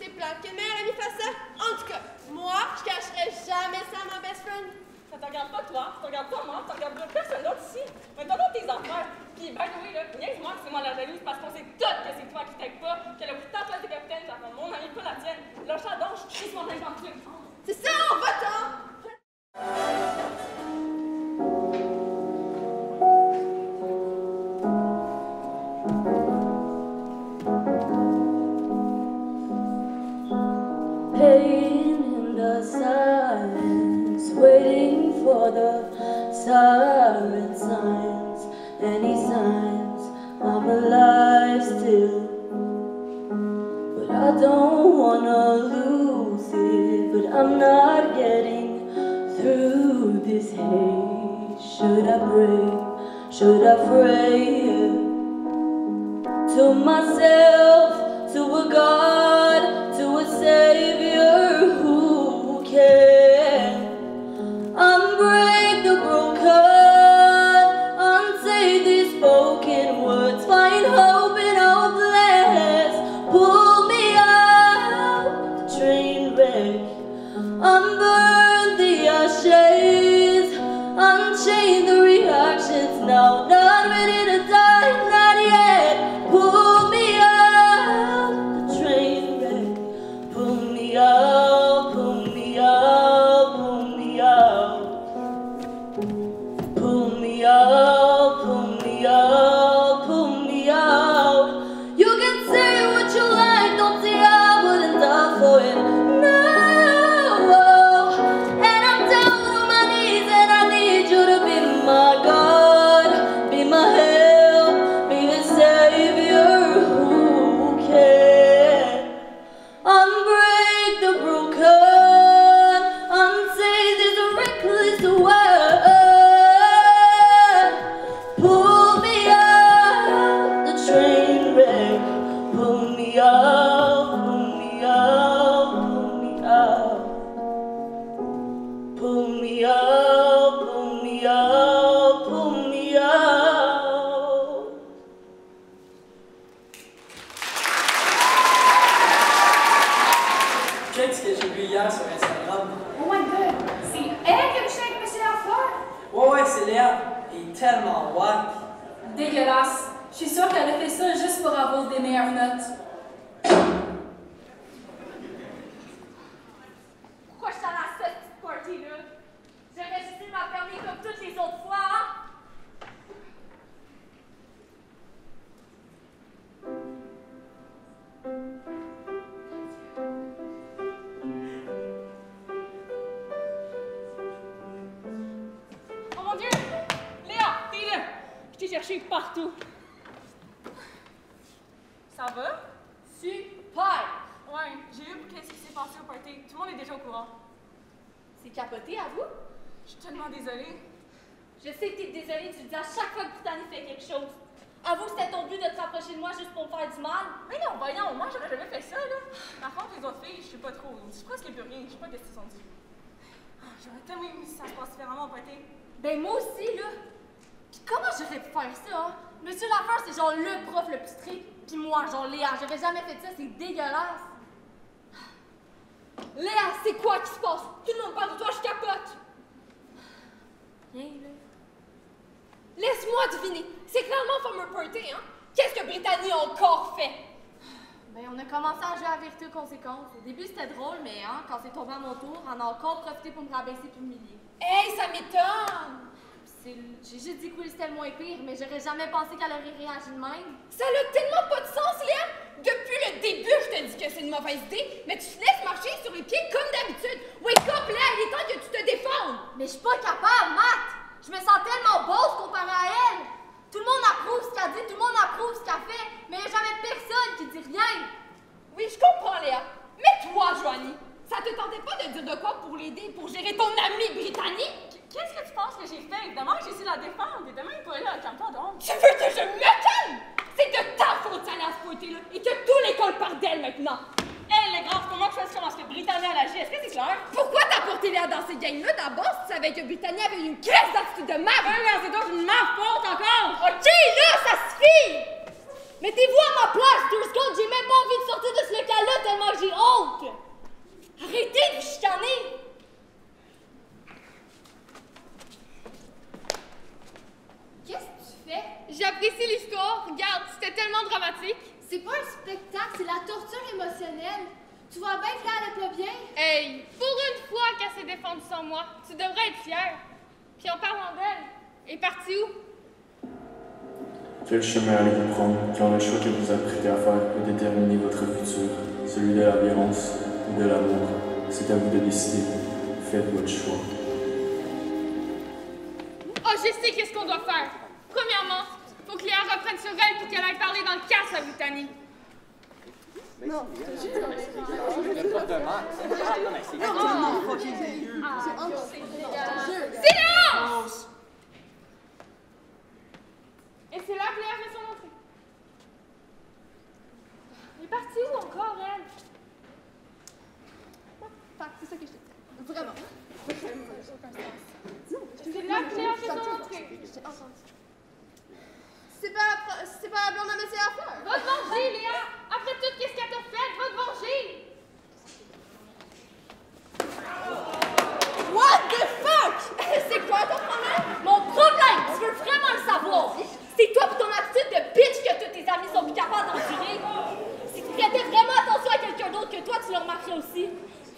C'est plate que meilleure amie fasse ça. En tout cas, moi, je cacherai jamais ça à ma best friend. Ça te regarde pas toi, ça te regarde pas moi, ça te regarde personne d'autre ici. Mais t'as d'autres tes affaires. Puis, by the way, là, niaise-moi que c'est moi la jalouse parce qu'on sait toutes que c'est toi qui t'aides pas, qu'elle a pris ta place de capitaine, ça fait mon ami, pas la tienne. Lâche la donc, je crie sur mon dans le truc. C'est ça, on va-t'en! Pain in the silence, waiting for the siren signs, any signs I'm alive still. But I don't wanna lose it, but I'm not getting through this haze. Should I pray? Should I pray to myself, to a God, to a Savior who can unbreak the broken, unsay these spoken words, find hope in hopeless, pull me out the train wreck, unburn the ashes, unchain the reactions now, not ready to die, not yet, pull me out the train hier sur Instagram. Oh my god! C'est elle qui a couché avec Monsieur Lafleur? Ouais, c'est Léa. Il est tellement wack. Dégueulasse. Je suis sûre qu'elle a fait ça juste pour avoir des meilleures notes. Pourquoi je suis allée à cette petite party-là? J'aurais juste dû m'enfermer comme toutes les autres fois, hein? Oh mon Dieu! Léa, t'es là! Je t'ai cherché partout. Ça va? Super! Ouais, j'ai eu qu'est-ce qui s'est passé au party. Tout le monde est déjà au courant. C'est capoté, avoue? Je suis tellement désolée. Je sais que t'es désolée, tu le dis à chaque fois que Brittany fait quelque chose. Avoue que c'était ton but de te rapprocher de moi juste pour me faire du mal. Mais non, voyons, moi j'aurais jamais fait ça, là. Par contre, les autres filles, je sais pas trop. Je sais presque plus rien, je sais pas qu'est-ce qu'ils sont dit. J'aurais tellement aimé si ça se passe différemment au party. Ben moi aussi, là. Pis comment j'aurais pu faire ça, hein? Monsieur Lafleur, c'est genre le prof le plus strict. Pis moi, genre Léa, j'aurais jamais fait ça, c'est dégueulasse. Léa, c'est quoi qui se passe? Tout le monde parle de toi, je capote. Rien, là. Laisse-moi deviner. C'est clairement fameux party, hein? Qu'est-ce que Brittany a encore fait? Ben, on a commencé à jouer à vérité aux conséquences. Au début, c'était drôle, mais hein, quand c'est tombé à mon tour, on a encore profité pour me rabaisser puis m'humilier. Hey, ça m'étonne! J'ai juste dit que c'était le moins pire, mais j'aurais jamais pensé qu'elle aurait réagi de même. Ça n'a tellement pas de sens, Léa! Depuis le début, je te dis que c'est une mauvaise idée, mais tu te laisses marcher sur les pieds comme d'habitude. Wake up, Léa, il est temps que tu te défendes! Mais je suis pas capable, Matt! Je me sens tellement bosse comparée à elle! Tout le monde approuve ce qu'elle dit, tout le monde approuve ce qu'elle fait, mais il n'y a jamais personne qui dit rien! Oui, je comprends, Léa. Mais toi, Joanie, ça te tentait pas de dire de quoi pour l'aider, pour gérer ton amie britannique? Qu'est-ce que tu penses que j'ai fait? Évidemment, j'ai essayé de la défendre. T'es même pas là, calme-toi donc. Tu veux que je me calme? C'est de ta faute, ça à ce côté-là, et que toute l'école parle d'elle maintenant. Elle, les grands, c'est pas moi qui choisis comment est-ce que Brittany a agi. Est-ce que c'est clair? Pourquoi t'as porté Léa dans ces gangs-là d'abord si tu savais que Brittany avait une crise d'attitude de merde? C'est donc une ma faute encore! Ok, là, ça suffit! Mettez-vous à ma place, 2 secondes, j'ai même pas envie de sortir de ce local-là tellement j'ai honte! Arrêtez de vous chicaner! Qu'est-ce que tu fais? J'apprécie l'histoire. Regarde, c'était tellement dramatique. C'est pas un spectacle, c'est la torture émotionnelle. Tu vois bien que là, elle est pas bien. Hey, pour une fois qu'elle s'est défendue sans moi, tu devrais être fière. Puis en parlant d'elle, elle est partie où? Quel chemin allez-vous prendre, car le choix que vous apprêtez à faire peut déterminer votre futur, celui de la violence ou de l'amour. C'est à vous de décider. Faites votre choix. Oh, je sais qu'est-ce qu'on doit faire. Premièrement, faut que Léa reprenne sur elle pour qu'elle aille parler dans le casse à Brittany. Non, Silence! Et c'est là que Léa fait son entrée. Elle est partie où encore, elle? C'est ça que je te dis. Vraiment. C'est là que Léa fait son entrée. C'est pas la blonde à Monsieur Lafleur. Va te venger, Léa! Après tout, qu'est-ce qu'elle t'a fait? Va te venger! What the fuck? C'est quoi ton problème? Mon problème, tu veux vraiment le savoir? C'est toi et ton attitude de bitch que tous tes amis sont plus capables d'endurer. Si tu prêtais vraiment attention à quelqu'un d'autre que toi, tu le remarquerais aussi.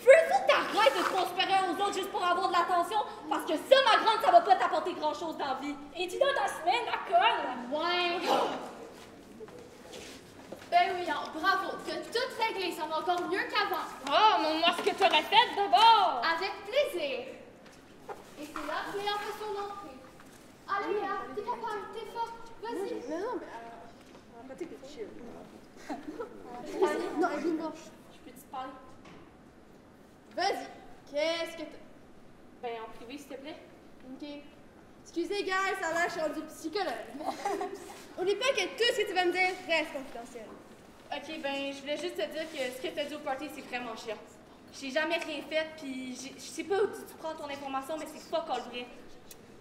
Veux-tu que t'arrêtes de te conspérer aux autres juste pour avoir de l'attention? Parce que ça, ma grande, ça va pas t'apporter grand-chose dans la vie. Es-tu dans ta semaine à colle? Ouais. Ben oui, bravo. T'as tout réglé, ça va encore mieux qu'avant. Oh, montre-moi ce que t'aurais fait d'abord. Avec plaisir. Et c'est là que Léa fait son entrée. Allez, Léa, t'es capable, t'es forte. Vas-y. Mais non, mais peut-être que tu chill. Non, elle est moche. Je peux te parler? Vas-y. Qu'est-ce que t'as? Ben, en privé, s'il te plaît. Ok. Excusez, guys, ça a l'air, je suis rendue psychologue. Oublie pas que tout ce que tu vas me dire reste confidentiel. Ok, ben, je voulais juste te dire que ce que t'as dit au party, c'est vraiment chiant. J'ai jamais rien fait, puis je sais pas où tu prends ton information, mais c'est pas cool vrai.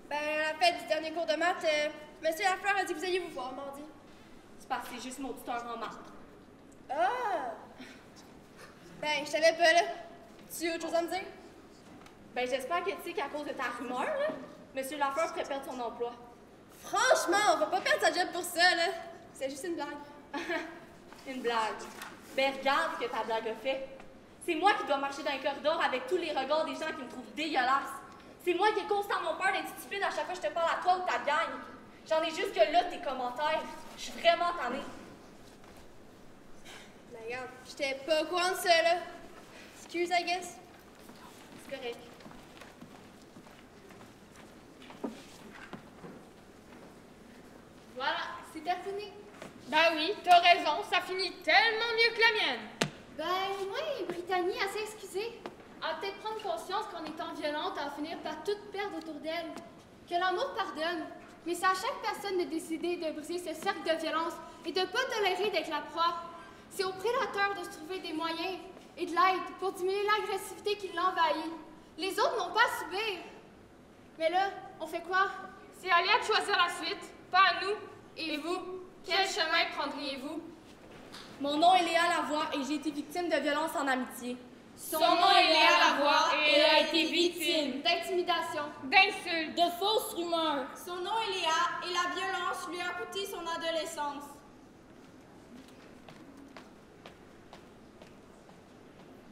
Ben, à la fête du dernier cours de maths, Monsieur Lafleur a dit que vous alliez vous voir mardi. C'est parce que c'est juste mon tuteur en maths. Ah! Ben, je savais pas, là. Tu as autre chose à me dire? Ben, j'espère que tu sais qu'à cause de ta rumeur, là, M. Lafleur pourrait perdre son emploi. Franchement, on va pas perdre sa job pour ça, là. C'est juste une blague. Une blague. Ben, regarde ce que ta blague a fait. C'est moi qui dois marcher dans les corridors avec tous les regards des gens qui me trouvent dégueulasse. C'est moi qui ai constamment peur d'être stupide à chaque fois que je te parle à toi ou ta gang. J'en ai juste que là tes commentaires. Je suis vraiment tannée. Ben, regarde, j'étais pas au courant de ça, là. Excuse, I guess. C'est correct. Voilà, c'est terminé. Ben oui, t'as raison, ça finit tellement mieux que la mienne. Ben, moi, Brittany, elle s'est excusée. Elle va peut-être prendre conscience qu'en étant violente, elle va finir par tout perdre autour d'elle. Que l'amour pardonne. Mais c'est à chaque personne de décider de briser ce cercle de violence et de ne pas tolérer d'être la proie. C'est aux prédateurs de se trouver des moyens et de l'aide pour diminuer l'agressivité qui l'envahit. Les autres n'ont pas à subir. Mais là, on fait quoi? C'est à Léa de choisir la suite, pas à nous. Et vous, quel chemin prendriez-vous? Mon nom est Léa Lavoie et j'ai été victime de violences en amitié. Son nom est Léa Lavoie et elle a été victime d'intimidation, d'insultes, de fausses rumeurs. Son nom est Léa et la violence lui a coûté son adolescence.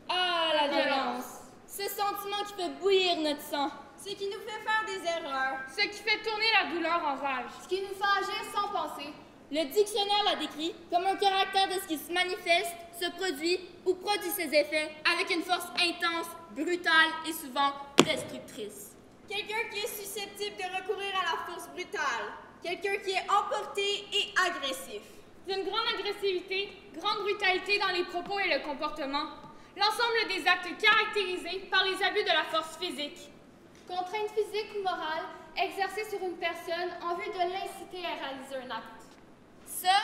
Ah, la violence! Ce sentiment qui fait bouillir notre sang. Ce qui nous fait faire des erreurs. Ce qui fait tourner la douleur en rage. Ce qui nous fait agir sans penser. Le dictionnaire la décrit comme un caractère de ce qui se manifeste, se produit ou produit ses effets avec une force intense, brutale et souvent destructrice. Quelqu'un qui est susceptible de recourir à la force brutale. Quelqu'un qui est emporté et agressif. D'une grande agressivité, grande brutalité dans les propos et le comportement. L'ensemble des actes caractérisés par les abus de la force physique. Contrainte physique ou morale exercée sur une personne en vue de l'inciter à réaliser un acte. Ça,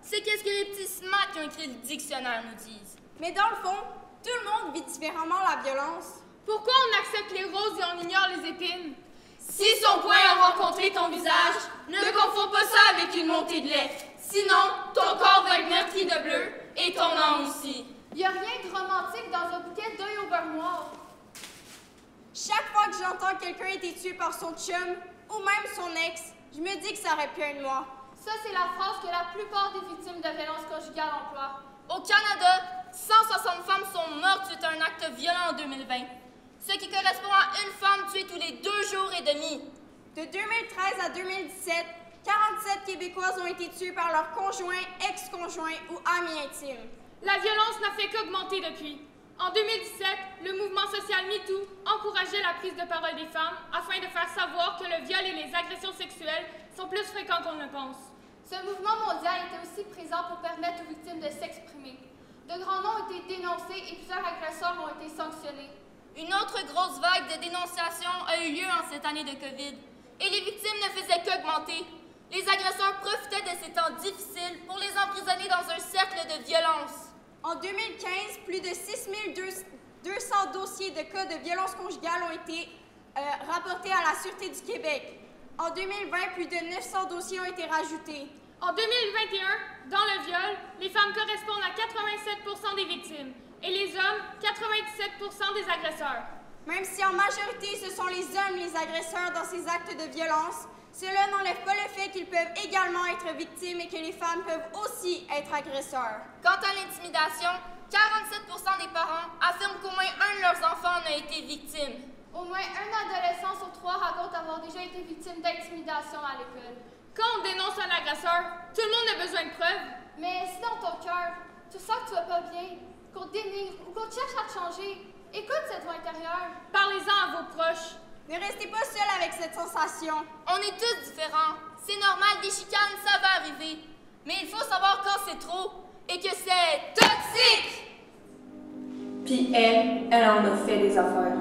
c'est qu'est-ce que les petits smats qui ont écrit le dictionnaire nous disent. Mais dans le fond, tout le monde vit différemment la violence. Pourquoi on accepte les roses et on ignore les épines? Si son poing a rencontré ton visage, ne confonds pas ça avec une montée de lait. Sinon, ton corps va être meurtri de bleu et ton âme aussi. Il n'y a rien de romantique dans un bouquet d'œil au beurre noir. Chaque fois que j'entends que quelqu'un a été tué par son chum ou même son ex, je me dis que ça aurait pu être moi. Ça, c'est la phrase que la plupart des victimes de violences conjugales emploient. Au Canada, 160 femmes sont mortes suite à un acte violent en 2020, ce qui correspond à une femme tuée tous les 2 jours et demi. De 2013 à 2017, 47 Québécoises ont été tuées par leur conjoint, ex-conjoint ou ami intime. La violence n'a fait qu'augmenter depuis. En 2017, le mouvement social MeToo encourageait la prise de parole des femmes afin de faire savoir que le viol et les agressions sexuelles sont plus fréquents qu'on ne pense. Ce mouvement mondial était aussi présent pour permettre aux victimes de s'exprimer. De grands noms ont été dénoncés et plusieurs agresseurs ont été sanctionnés. Une autre grosse vague de dénonciations a eu lieu en cette année de COVID et les victimes ne faisaient qu'augmenter. Les agresseurs profitaient de ces temps difficiles pour les emprisonner dans un cercle de violence. En 2015, plus de 6200 dossiers de cas de violence conjugale ont été rapportés à la Sûreté du Québec. En 2020, plus de 900 dossiers ont été rajoutés. En 2021, dans le viol, les femmes correspondent à 87% des victimes et les hommes, 97% des agresseurs. Même si en majorité ce sont les hommes les agresseurs dans ces actes de violence, cela n'enlève pas le fait qu'ils peuvent également être victimes et que les femmes peuvent aussi être agresseurs. Quant à l'intimidation, 47% des parents affirment qu'au moins un de leurs enfants en a été victime. Au moins un adolescent sur 3 raconte avoir déjà été victime d'intimidation à l'école. Quand on dénonce un agresseur, tout le monde a besoin de preuves. Mais si dans ton cœur, tu sens que tu vas pas bien, qu'on te dénigre ou qu'on te cherche à te changer, écoute cette voix intérieure. Parlez-en à vos proches. Ne restez pas seul avec cette sensation. On est tous différents. C'est normal, des chicanes, ça va arriver. Mais il faut savoir quand c'est trop et que c'est toxique! Puis elle en a fait des affaires.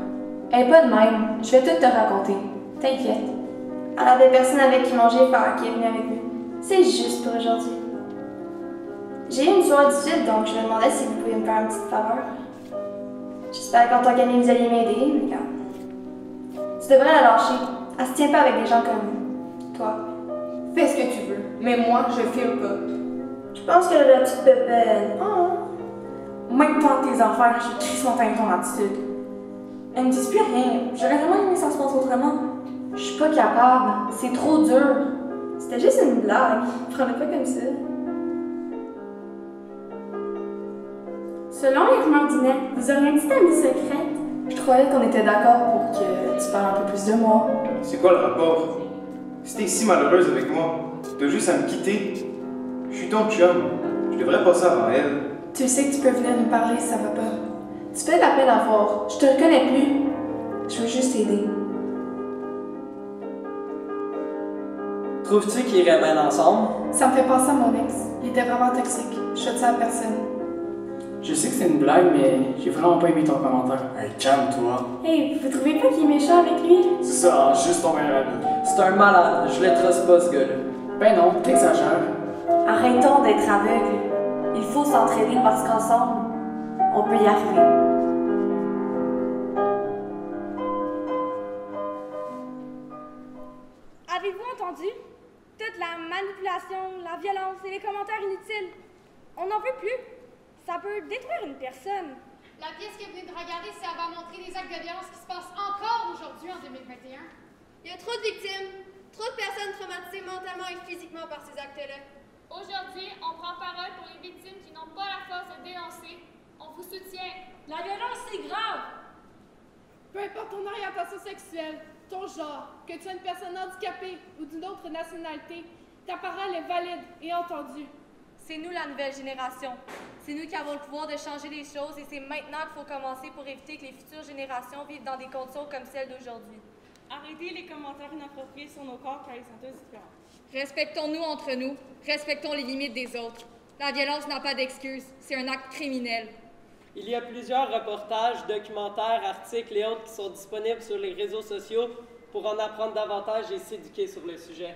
Elle est pas de même, je vais tout te raconter. T'inquiète. Elle avait personne avec qui manger et faire qui est venu avec nous. C'est juste pour aujourd'hui. J'ai eu une soirée du Sud, donc je me demandais si vous pouviez me faire une petite faveur. J'espère qu'en tant qu'ami vous alliez m'aider, mais quand tu devrais la lâcher. Elle se tient pas avec des gens comme toi. Fais ce que tu veux, mais moi, je file pas. Je pense que la petite pépette. Oh. Même pas tes affaires, j'ai crissement ton attitude. Elle me dit plus rien. J'aurais vraiment aimé que ça se passe autrement. Je suis pas capable. C'est trop dur. C'était juste une blague. Prends-le pas comme ça. Selon les rumeurs du net, vous auriez une petite amie secrète. Je croyais qu'on était d'accord pour que tu parles un peu plus de moi. C'est quoi le rapport? Si t'es si malheureuse avec moi, t'as juste à me quitter. Je suis ton chum. Je devrais passer avant elle. Tu sais que tu peux venir nous parler si ça va pas. Tu fais de la peine à voir. Je te reconnais plus. Je veux juste t'aider. Trouves-tu qu'ils iraient bien ensemble? Ça me fait penser à mon ex. Il était vraiment toxique. Je souhaite ça à personne. Je sais que c'est une blague, mais j'ai vraiment pas aimé ton commentaire. Hey, calme-toi. Hey, vous trouvez pas qu'il est méchant avec lui? C'est ça, juste ton meilleur ami. C'est un malade, je le truste pas ce gars-là. Ben non, t'exagères. Arrêtons d'être aveugles. Il faut s'entraider parce qu'ensemble, on peut y arriver. Avez-vous entendu? Toute la manipulation, la violence et les commentaires inutiles. On n'en veut plus. Ça peut détruire une personne. La pièce que vous venez de regarder, ça va montrer des actes de violence qui se passent encore aujourd'hui en 2021. Il y a trop de victimes, trop de personnes traumatisées mentalement et physiquement par ces actes-là. Aujourd'hui, on prend parole pour les victimes qui n'ont pas la force de dénoncer. On vous soutient. La violence, c'est grave. Peu importe ton orientation sexuelle, ton genre, que tu sois une personne handicapée ou d'une autre nationalité, ta parole est valide et entendue. C'est nous la nouvelle génération. C'est nous qui avons le pouvoir de changer les choses et c'est maintenant qu'il faut commencer pour éviter que les futures générations vivent dans des conditions comme celles d'aujourd'hui. Arrêtez les commentaires inappropriés sur nos corps car ils sont tous différents. Respectons-nous entre nous, respectons les limites des autres. La violence n'a pas d'excuse, c'est un acte criminel. Il y a plusieurs reportages, documentaires, articles et autres qui sont disponibles sur les réseaux sociaux pour en apprendre davantage et s'éduquer sur le sujet.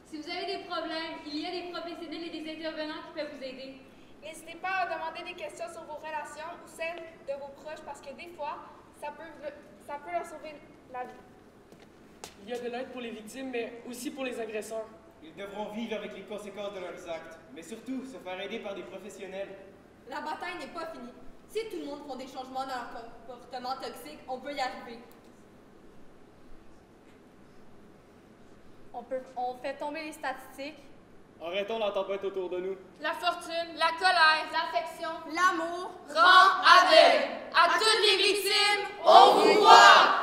Si vous avez des problèmes, il y a des professionnels et des intervenants qui peuvent vous aider. N'hésitez pas à demander des questions sur vos relations ou celles de vos proches parce que des fois, ça peut leur sauver la vie. Il y a de l'aide pour les victimes, mais aussi pour les agresseurs. Ils devront vivre avec les conséquences de leurs actes, mais surtout se faire aider par des professionnels. La bataille n'est pas finie. Si tout le monde prend des changements dans leur comportement toxique, on peut y arriver. On fait tomber les statistiques. Arrêtons la tempête autour de nous. La fortune, la colère, l'affection, l'amour rend aveugle. À toutes les victimes, on vous voit!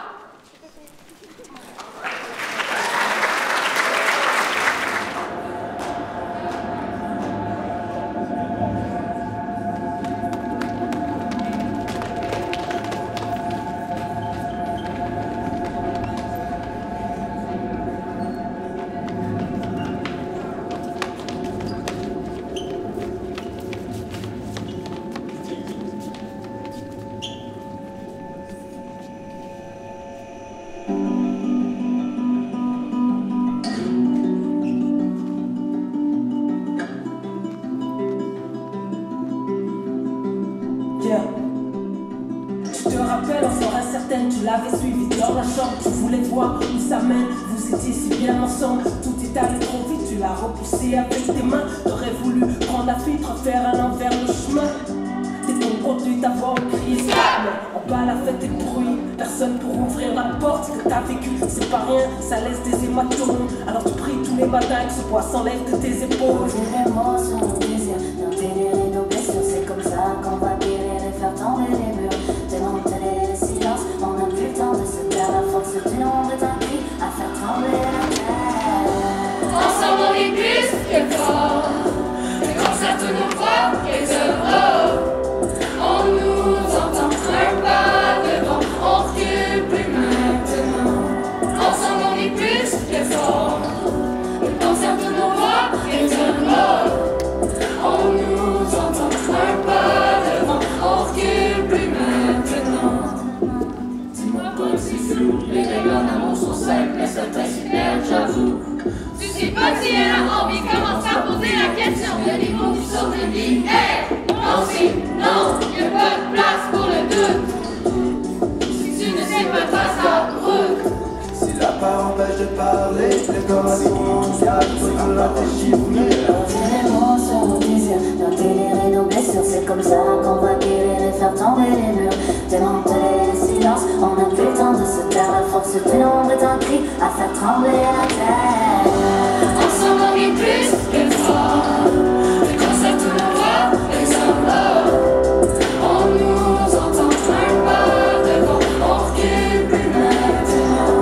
Tu l'avais suivi dans la chambre, tu voulais voir où ça mène. Vous étiez si bien ensemble, tout est allé trop vite. Tu l'as repoussé avec tes mains. T'aurais voulu prendre la fuite, refaire à l'envers le chemin. T'es ton conduit d'avoir crié stop, mais en bas la fête est de bruit. Personne pour ouvrir la porte. Ce que t'as vécu, c'est pas rien, ça laisse des hématomes. Alors tu pries tous les matins que ce poids s'enlève de tes épaules. Poser les mots sur nos désirs, d'enterrer nos blessures. C'est comme ça qu'on va guérir et faire tomber les murs. Démanteler le silence, on n'a plus le temps de se perdre. La force du nombre est un cri à faire trembler la terre. Ensemble on est plus que fort. Et quand ça tourne nos voix et de haut, on nous entend un pas devant, on recule plus maintenant. Ensemble on est plus que fort. Et quand ça tourne nos voix et de haut, on nous entend un pas devant, on recule plus maintenant. Dis-moi pas si flou, les règles en amour sont simples, mais certains s'y perdent, j'avoue. Tu sais pas si elle a envie, commence à poser la question. Il y a des mots qui sortent de vie. Hey, pensez, non, y a pas de place pour le doute. Si tu ne sais pas faire sa route. Si la parole empêche de parler, le corps mondial, faut que la déchiffrer. Poser les mots sur nos désirs, d'enterrer nos blessures. C'est comme ça qu'on va guérir et faire tomber les murs. Démanteler le silence, on n'a plus trembler la terre. Ensemble on est plus que fort. Le concert tous nos voix résonnent. On nous entend un pas devant, on recule plus maintenant.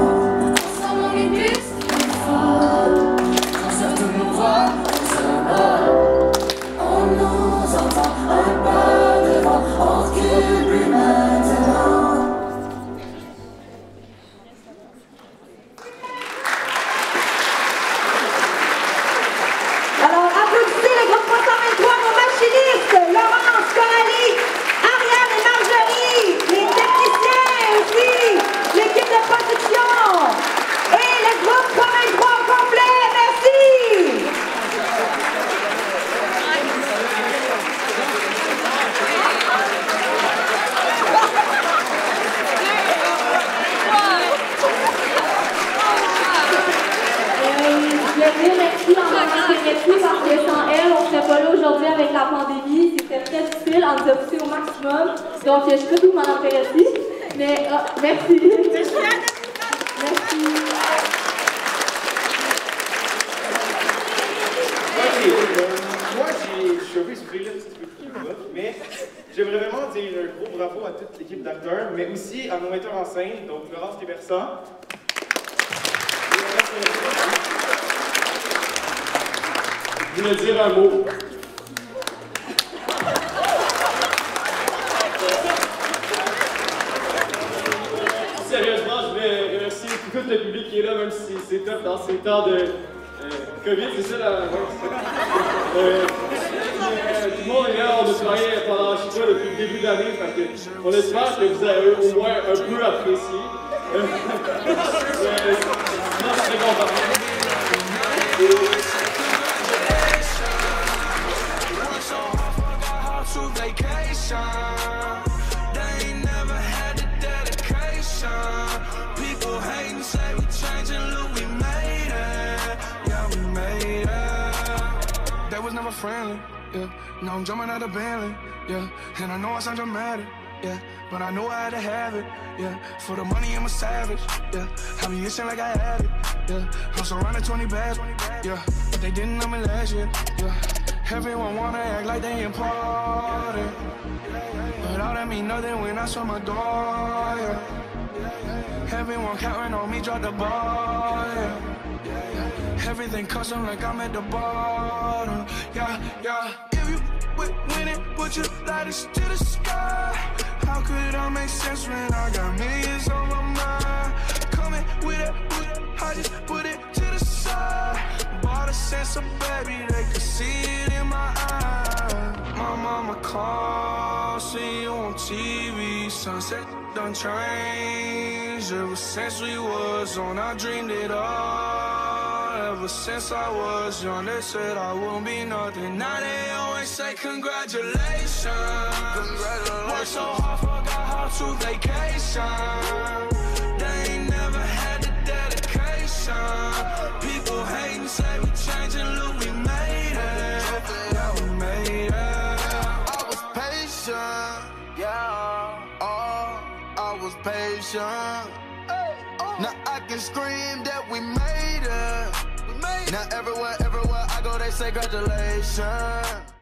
Ensemble on est plus que fort. Concert tous nos voix résonnent. On nous entend un pas devant, on recule plus maintenant. Alors, applaudissez le groupe 323, nos machinistes, Laurence, Coralie, Ariane et Marjorie, les techniciens aussi, l'équipe de production et le groupe 323 au complet. Merci! Je voulais dire merci en maman Péretti parce que sans elle, on ne serait pas là aujourd'hui avec la pandémie. C'était très difficile, on nous a poussé au maximum. Donc, je suis tout maman Péretti. Mais, merci. Merci. Moi, je suis un peu essoufflé là, c'est un peu plus bas, mais j'aimerais vraiment dire un gros bravo à toute l'équipe d'acteurs, mais aussi à nos metteurs en scène, donc Florence Libersan. Je voulais dire un mot. Sérieusement, je voulais remercier tout le public qui est là, même si c'est top dans ces temps de COVID, c'est ça là? Ouais, tout le monde est là, on a travaillé pendant, je sais pas, depuis le début de l'année, on espère que vous avez au moins un peu apprécié. Sinon, je serais content. They ain't never had the dedication. People hating, say we changing, look, we made it. Yeah, we made it. That was never friendly, yeah. Now I'm jumping out of Bentley, yeah. And I know I sound dramatic, yeah. But I know I had to have it, yeah. For the money, I'm a savage, yeah. I be itching like I had it, yeah. I'm surrounded 20 bags, yeah. But they didn't know me last year, yeah. Everyone wanna act like they important, but all that mean nothing when I saw my door, yeah. Everyone counting on me, drop the ball, yeah. Everything custom like I'm at the bottom, yeah, yeah. If you winning, put your lighters to the sky. How could I make sense when I got millions on my mind? Coming with that, I just put it to the side. Bought a sense of baby, they could see it in my eyes. My mama called, see you on TV. Sunset done changed. Ever since we was on, I dreamed it all. Ever since I was young, they said I wouldn't be nothing. Now they always say congratulations. Worked so hard, forgot how to vacation. They ain't never had the dedication. People hating, say we changing, look, we made it. Yeah, we made it. I was patient, yeah. Oh, I was patient. Now I can scream that we made it. Now everywhere I go, they say congratulations.